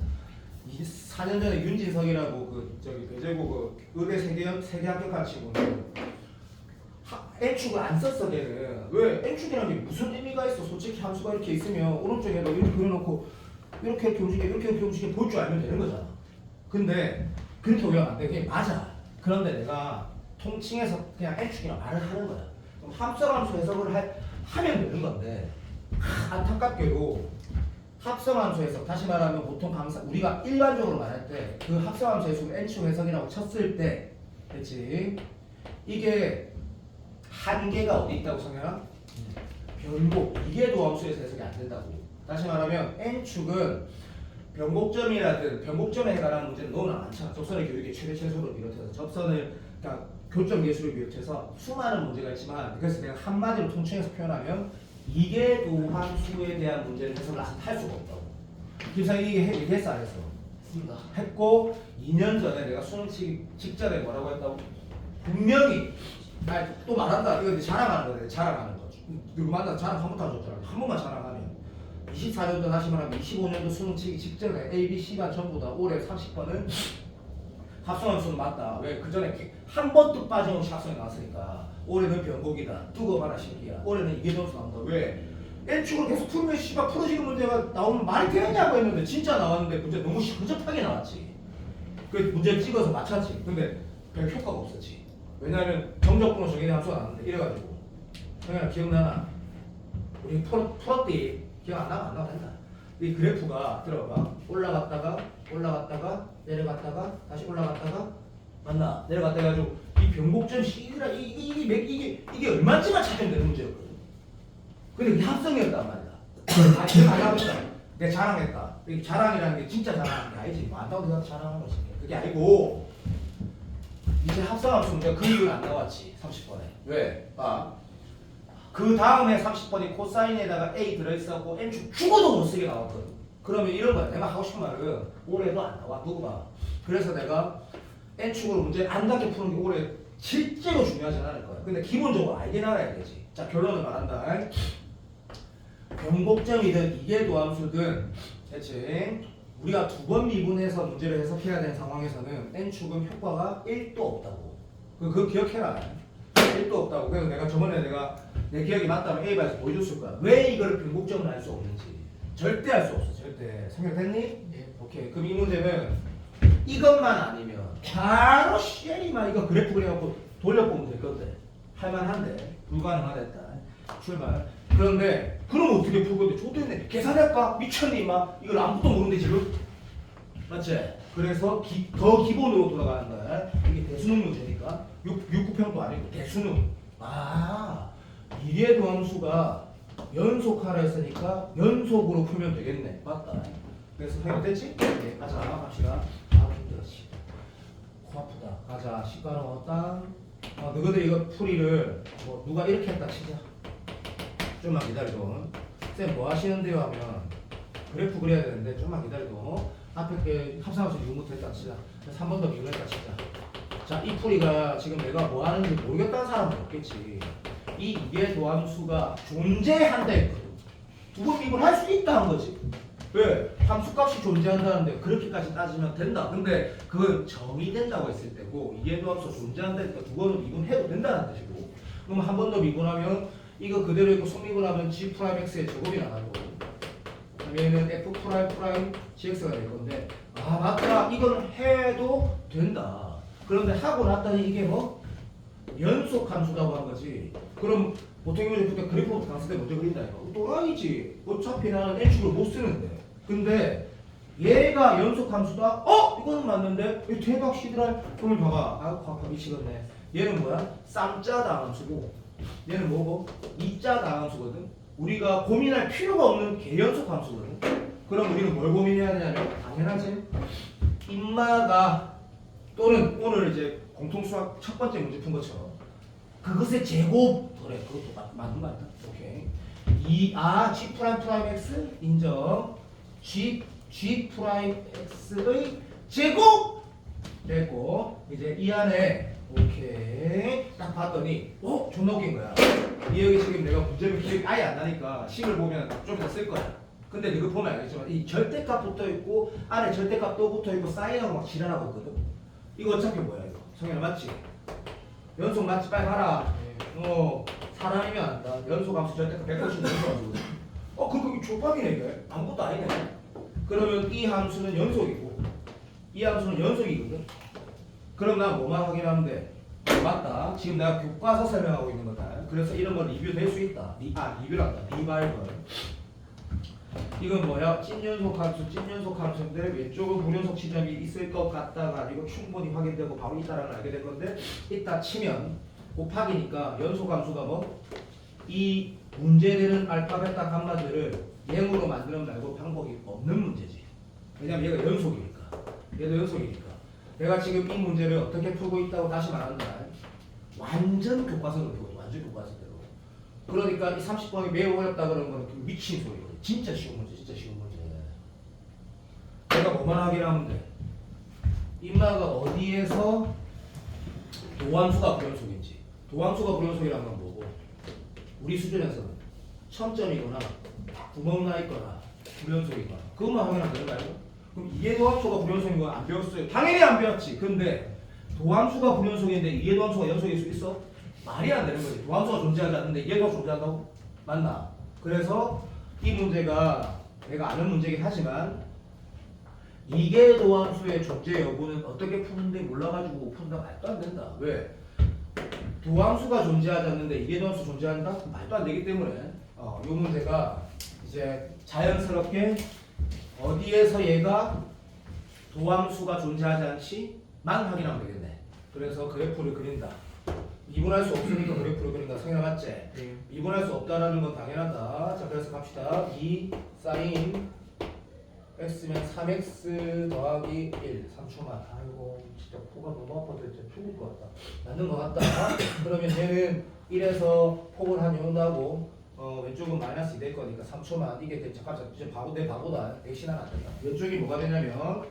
4년 전에 윤진석이라고 그 저기 대제고 그 의대 세계 합격한 친구는 n축을 안 썼어 걔는. 왜? n축이라는 게 무슨 의미가 있어? 솔직히 함수가 이렇게 있으면 오른쪽에도 이렇게 그려놓고 이렇게 움직여 이렇게 움직여 볼 줄 알면 되는 거잖아. 근데 그렇게 오면 안 돼. 그게 맞아. 그런데 내가 통칭해서 그냥 n축이라고 말을 하는 거야. 그럼 합성함수 해석을 하면 되는 건데 안타깝게도 합성함수 해석, 다시 말하면 보통 우리가 일반적으로 말할 때 그 합성함수 해석을 n축 해석이라고 쳤을 때 그렇지 이게 한계가 어디 있다고 생각하나? 변곡, 이계도함수에서 해석이 안 된다고. 다시 말하면 n축은 변곡점이라든 변곡점에 해당하는 문제는 너무나 많잖아. 접선의 교육의 최대 최소를 비롯해서 접선을 그러니까 교점 계수를 비롯해서 수많은 문제가 있지만 그래서 내가 한마디로 통칭해서 표현하면 이계도함수에 대한 문제는 해석을 할 수가 없다고. 김상이 이게 얘기했어 안 했어? 했습니다. 했고 2년 전에 내가 수능 치기 직전에 뭐라고 했다고? 분명히 또 말한다. 이거 자랑하는 거네. 자랑하는 거지. 누구 만나 자랑 한 번도 안 줬잖아. 한 번만 자랑하면 24년도 다시 말하면 25년도 수능 치기 직전에 A, B, C반 전부 다 올해 30번은 합성함수는 맞다. 왜? 그 전에 한 번도 빠짐없이 합성이 나왔으니까 올해는 변곡이다. 두고 봐라 신기야. 올해는 이계도함수 나온다. 왜? n축을 계속 풀면 씨발 풀어지는 문제가 나오면 말이 되느냐고 했는데 진짜 나왔는데 문제 너무 근접하게 나왔지. 그 문제를 찍어서 맞췄지. 근데 별 효과가 없었지. 왜냐하면 정적분호 정의의 함수가 나왔는데 이래가지고 형이랑 기억나나? 우리 풀었디? 기억 안 나면 안 나도 된다. 이 그래프가 들어봐. 올라갔다가 내려갔다가 다시 올라갔다가 맞나? 내려갔다 해가지고 이 변곡점 C라 이게 얼마쯤만 찾으면 되는 문제였거든. 근데 이게 합성이었단 말이야. 기억 안 나겠다. 내가 자랑했다. 이 자랑이라는 게 진짜 자랑하는 게 아니지. 뭐 안다고 내가 자랑하는 거지. 그게 아니고 이제 합성함수 문제가 그 이유는 안 나왔지. 30번에. 왜? 그 다음에 30번이 코사인에다가 A 들어있었고 n축 죽어도 못 쓰게 나왔거든. 그러면 이런 거야. 내가 하고 싶은 말은 올해도 안 나와. 누구 봐. 그래서 내가 n축으로 문제 안 닿게 푸는 게 올해 실제로 중요하진 않을 거야. 근데 기본적으로 알긴 알아야 되지. 자 결론을 말한다. 변곡점이든 이계도함수든 대체 우리가 2번 미분해서 문제를 해석해야 되는 상황에서는 n축은 효과가 1도 없다고. 그거 기억해라. 1도 없다고. 그래서 내가 저번에 내 기억이 맞다면 A반에서 보여줬을 거야. 왜 이거를 변곡점을 알 수 없는지. 절대 알 수 없어. 절대. 생각됐니? 네. 오케이. 그럼 이 문제는 이것만 아니면 바로 쉐리만 이거 그래프 그려갖고 돌려보면 될 건데 할만한데 불가능하겠다. 출발. 그런데 그럼 어떻게 풀 건데? 좋겠네. 계산할까? 미쳤니 막 이걸 아무것도 모르는데 지금? 맞지? 그래서 더 기본으로 돌아가는 거야. 이게 대수능 문제니까 6,9평도 아니고 대수능. 이계도함수가 연속하라 했으니까 연속으로 풀면 되겠네. 맞다. 그래서 해결됐지? 네, 가자. 갑시다. 힘들어. 코 아프다. 가자. 시가로 넣었다. 너희들 이거 풀이를 뭐 누가 이렇게 했다 치자. 좀만 기다려도. 쌤 뭐 하시는데요 하면 그래프 그려야 되는데 좀만 기다려도. 앞에 게 합성함수 미분부터 했다 치자. 3번 더 미분했다 치자. 자, 이 풀이가 지금 내가 뭐 하는지 모르겠다는 사람은 없겠지. 이 이계도함수가 존재한다 했거든. 2번 미분할 수 있다는 거지. 왜? 함수값이 존재한다는데 그렇게까지 따지면 된다. 근데 그건 정의된다고 했을 때고 이계도함수 존재한다 했으니까 2번은 미분해도 된다는 뜻이고. 그럼 한 번 더 미분하면 이거 그대로 있고 속미분하면 G 프라임 X의 제곱이 나가고 그러면은 F 프라임 GX가 될 건데 맞다. 이건 해도 된다. 그런데 하고 났더니 이게 뭐? 연속 함수라고 한 거지. 그럼 보통 문제부터 그래프부터 갔을 때 먼저 그린다 이거. 또라이지. 어차피 나는 n축을 못 쓰는데. 근데 얘가 연속함수다. 이거는 맞는데 이 대박 시드랄. 그러면 봐봐. 아 과학 미치겠네. 얘는 뭐야? 쌈짜 다함수고 얘는 뭐고? 이짜 다함수거든. 우리가 고민할 필요가 없는 개연속 함수거든. 그럼 우리는 뭘 고민해야 되냐면 당연하지. 인마가 또는 오늘 이제 공통수학 첫 번째 문제 푼 것처럼 그것의 제곱. 그래 그것도 맞는 거 같다. 오케이. G 프라임 X 인정. G 프라임 X의 제곱 됐고 이제 이 안에 오케이 딱 봤더니 존나 웃긴 거야. 이 여기 지금 내가 문제를 기억이 아예 안 나니까 식을 보면 좀 이따 쓸 거야. 근데 이거 보면 알겠지만 이 절대값 붙어 있고 안에 절대값 또 붙어 있고 사인하고 막 지랄하고 있거든. 이거 어차피 뭐야 이거? 성현아 맞지? 연속 맞지? 빨리 봐라. 사람이면 안다. 연속함수 절대값 150 연속함수거든. 그럼 족박이네 이게. 아무것도 아니네. 그러면 이 함수는 연속이고 이 함수는 연속이거든. 그럼 난 뭐만 확인하면 돼? 맞다. 지금 내가 교과서 설명하고 있는 거다. 그래서 이런 건 리뷰 될 수 있다. 리뷰란다. 리바이벌. 이건 뭐야? 찐연속 함수인데 왼쪽은 불연속 지점이 있을 것 같다가 아니고 충분히 확인되고 바로 있다라는 걸 알게 될 건데 이따 치면 곱하기니까 연속 함수가 뭐? 이 문제되는 알파, 베타, 감마들을 예으로 만드는 말고 방법이 없는 문제지. 왜냐면 얘가 연속이니까. 얘도 연속이니까. 내가 지금 이 문제를 어떻게 풀고 있다고 다시 말한다. 완전 교과서로 풀고 완전 교과서대로. 그러니까 이 30번이 매우 어렵다 그러는 건 미친 소리거든. 진짜 쉬운 문제, 진짜 쉬운 문제. 내가 뭐만 확인하면 돼? 인마가 어디에서 도함수가 불연속인지. 도함수가 불연속이라는 건 뭐고? 우리 수준에서는 첨점이거나 구멍 나 있거나 불연속이거나 그것만 확인하면 되는 거 아니야? 그럼 이해 도함수가 불연속인 거 안 배웠어요? 당연히 안 배웠지. 근데 도함수가 불연속인데 이해 도함수가 연속일 수 있어? 말이 안 되는 거지. 도함수가 존재하지 않는데 이해 도함수 존재한다고? 맞나? 그래서 이 문제가 내가 아는 문제긴 하지만 이계 도함수의 존재 여부는 어떻게 푸는지 몰라가지고 푼다 말도 안 된다. 왜? 도함수가 존재하지 않는데 이계 도함수 존재한다? 말도 안 되기 때문에 이 문제가 이제 자연스럽게 어디에서 얘가 도함수가 존재하지 않지만 확인하면 되겠네. 그래서 그래프를 그린다. 미분할 수 없으니까 그래프를 그린다. 성현아 맞지? 네. 미분할 수 없다라는 건 당연하다. 자 그래서 갑시다. 2 사인 x면 3x 더하기 1 3초만. 아이고 진짜 코가 너무 아파서 진짜 죽을 것 같다. 맞는 것 같다. 그러면 얘는 1에서 폭을 한 요나고 왼쪽은 마이너스 2 될 거니까 3초만. 이게 잠깐 이제 내 바보다. 액션하면 안 된다. 왼쪽이 뭐가 되냐면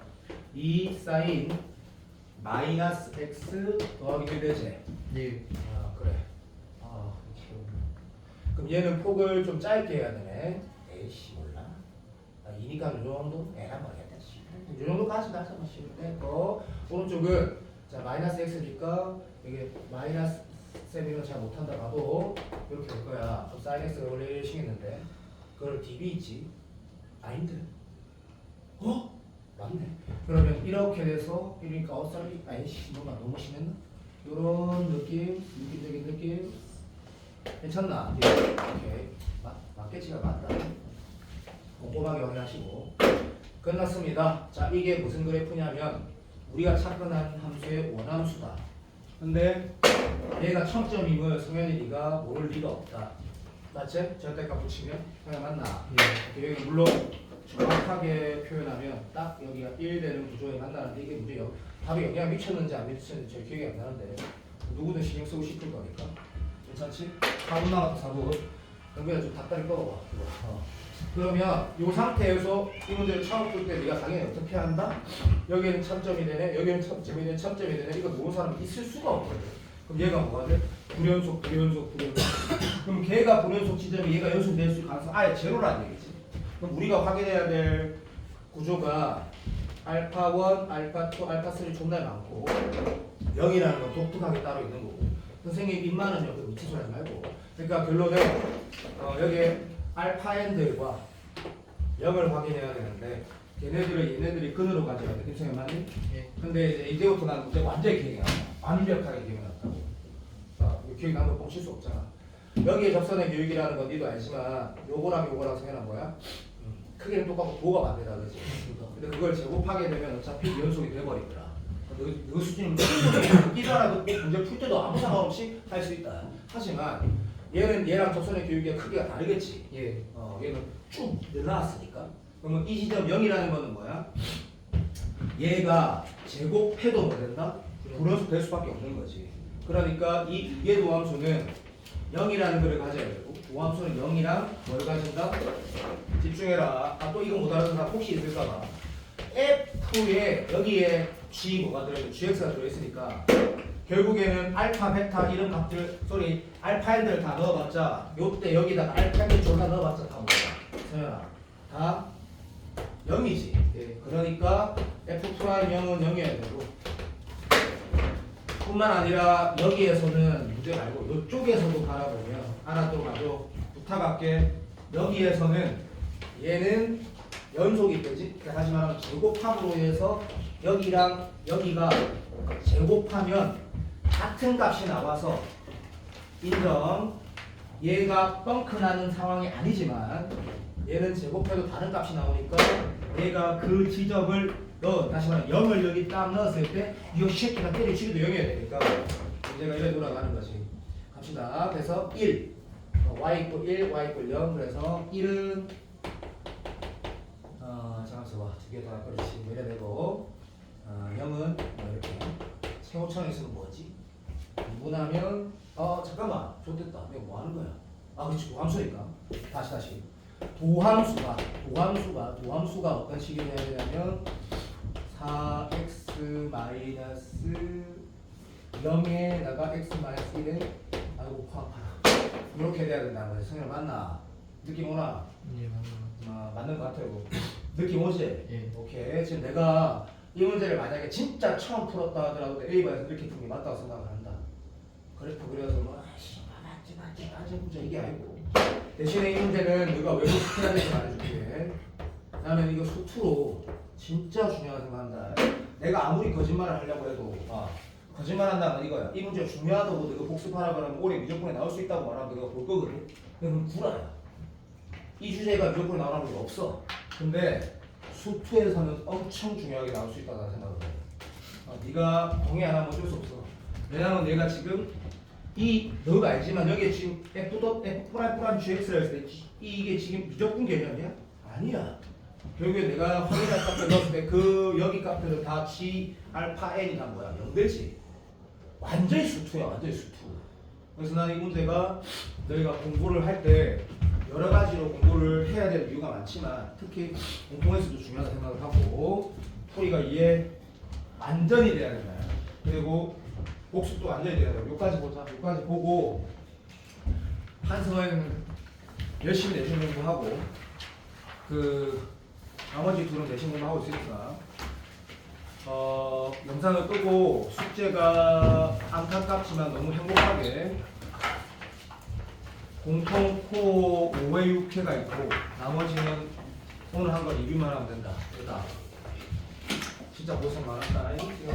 2 사인 마이너스 x 더하기 1 되지? 네. 그래. 그럼 얘는 폭을 좀 짧게 해야 되네. 에이씨 몰라. 2니까 이 정도? 에라 모르겠다. 이 정도까지 가서 쉬운데 오른쪽은 자 마이너스 x니까 이게 마이너스 셈이면 잘 못한다 봐도 이렇게 될 거야. 좀 사인 x가 원래 1씩했는데 그걸 db 있지? 아닌데? 맞네. 그러면 이렇게 돼서 이러니까 어차피 아이씨 뭔가 너무 심했나? 요런 느낌, 느낌적인 느낌 괜찮나? 오케이. 맞겠지가 맞다. 꼼꼼하게 확인하시고 끝났습니다. 자 이게 무슨 그래프냐면 우리가 찾건한 함수의 원함수다. 근데 얘가 청점임을 성현이 네가 모를 리가 없다. 맞지? 절대값 붙이면 그냥 맞나? 예. 여기 물론 정확하게 표현하면 딱 여기가 1 되는 구조에 만나는데 이게 문제요. 답이 영향 미쳤는지 안 미쳤는지 잘 기억이 안 나는데 누구든 신경 쓰고 싶을 거니까 괜찮지? 4분 남았다 4분. 그러면 좀 닭다리 꺼봐. 그러면 이 상태에서 이 문제를 처음 풀 때 네가 당연히 어떻게 한다? 여기는 참점이 되네, 여기는 참점이 되네, 참점이 되네. 이거 모르는 사람이 있을 수가 없거든. 그럼 얘가 뭐가 돼? 불연속. 그럼 걔가 불연속 지점이 얘가 연속될 수 있는 가능성 아예 제로라는 얘기지. 그럼 우리가 확인해야 될 구조가 알파1, 알파2, 알파3 존나 많고 0이라는 건 독특하게 따로 있는 거고 선생님 입만은요 그 미친 소리 하지 말고 그러니까 결론은 여기 알파n들과 0을 확인해야 되는데 얘네들이 근으로 가져야 돼. 김성현 맞니? 예. 근데 이제부터 난 문제 완전히 기억이 안 나. 완벽하게 기억이 났다고. 자, 기억이 나는 거 뻥칠 수 없잖아. 여기에 접선의 교육이라는 건 니도 알지만 요거랑 성현아 뭐야? 크기는 똑같고 도가 반대다 그지? 근데 그걸 제곱하게 되면 어차피 연속이 돼버리더라. 너 수준이 끼더라도 꼭 문제 풀 때도 아무 상관없이 할 수 있다. 하지만 얘는 얘랑 접선의 교육의 크기가 다르겠지. 얘는 쭉 늘어났으니까. 그러면 이 지점 0이라는 거는 뭐야? 얘가 제곱해도 뭐 된다? 불연속 될 수밖에 없는 거지. 그러니까 얘 도함수는 0이라는 거를 가져야 되고 도함수는 0이랑 뭘 가진다? 집중해라. 또 이거 못 알아듣는 사람 혹시 있을까봐. F에 여기에 G 뭐가 들어있고 GX가 들어있으니까 결국에는 알파, 베타 이런 값들 알파 N들 다 넣어봤자 요때 여기다가 알파 N 졸라 넣어봤자 다 뭐야? 서연아 다 0이지. 그러니까 F'0은 0이어야 되고 뿐만 아니라 여기에서는 문제 말고 이쪽에서도 바라보면 하나 또 가죠. 부탁할게. 여기에서는 얘는 연속이 되지. 그러니까 다시 말하면 제곱함으로 해서 여기랑 여기가 제곱하면 같은 값이 나와서 인정. 얘가 뻥크 나는 상황이 아니지만 얘는 제곱해도 다른 값이 나오니까 얘가 그 지점을 다시 말하면 0을 여기 딱 넣었을 때 이 새끼가 때려치기도 0이어야 되니까 문제가 이래 돌아가는 거지. 갑시다. 그래서 1 y = 1, y = 0. 그래서 1은 잠깐만 봐. 두 개 다 그렇지. 이래 되고 0은 이렇게 세호창에서는 뭐지? 분하면 잠깐만 좋됐다. 내가 뭐 하는 거야? 그렇지. 도함수니까. 다시 도함수가 어떤 식이 돼야 되냐면 4x 마이너스 0에다가 x 마이너스 1에 아이고 팍 이렇게 돼야 된다는 거지. 성현아 맞나? 느낌 오나? 예, 맞아요. 맞는 것 같아요. 느낌 오지? 예. 오케이. 지금 내가 이 문제를 만약에 진짜 처음 풀었다 하더라도 A반에서 이렇게 푸는 게 맞다고 생각을 한다. 그래프 그려서 맞지 보자 이게 아니고 대신에 이 문제는 네가 외국 해야 될지 말해줄게. 나는 이거 수투로 진짜 중요하다고 생각한다. 내가 아무리 거짓말을 하려고 해도 거짓말한다는 건 이거야. 이 문제가 중요하다고 내가 복습하라 그러면 올해 미적분에 나올 수 있다고 말하면 내가 볼 거거든. 그럼 구라야. 이 주제가 미적분에 나오는 게 없어. 근데 수투에서는 엄청 중요하게 나올 수 있다고 생각을 해. 네가 동의 안 하면 어쩔 수 없어. 왜냐면 내가 지금 너가 알지만 여기에 지금 F'(GX를 했을 때 이게 지금 미적분 개념이야? 아니야. 결국에 내가 확인할 값을 넣었을 때 그 여기 값들은 다 G, 알파, N이 다 뭐야? 0되지. 완전히 수투야. 완전히 수투. 그래서 나는 이 문제가 너희가 공부를 할 때 여러 가지로 공부를 해야 되는 이유가 많지만 특히 공통에서도 중요하다 생각을 하고 풀이가 이해 완전히 돼야 된다. 그리고 복습도 완전히 돼야 된다. 여기까지 보자. 여기까지 보고 한승은 열심히 내신 공부하고 나머지 둘은 내신 공부하고 있으니까 영상을 끄고 숙제가 안타깝지만 너무 행복하게 공통 코 5회 6회가 있고 나머지는 오늘 한 거 리뷰만 하면 된다. 됐다. 진짜 고생 많았다.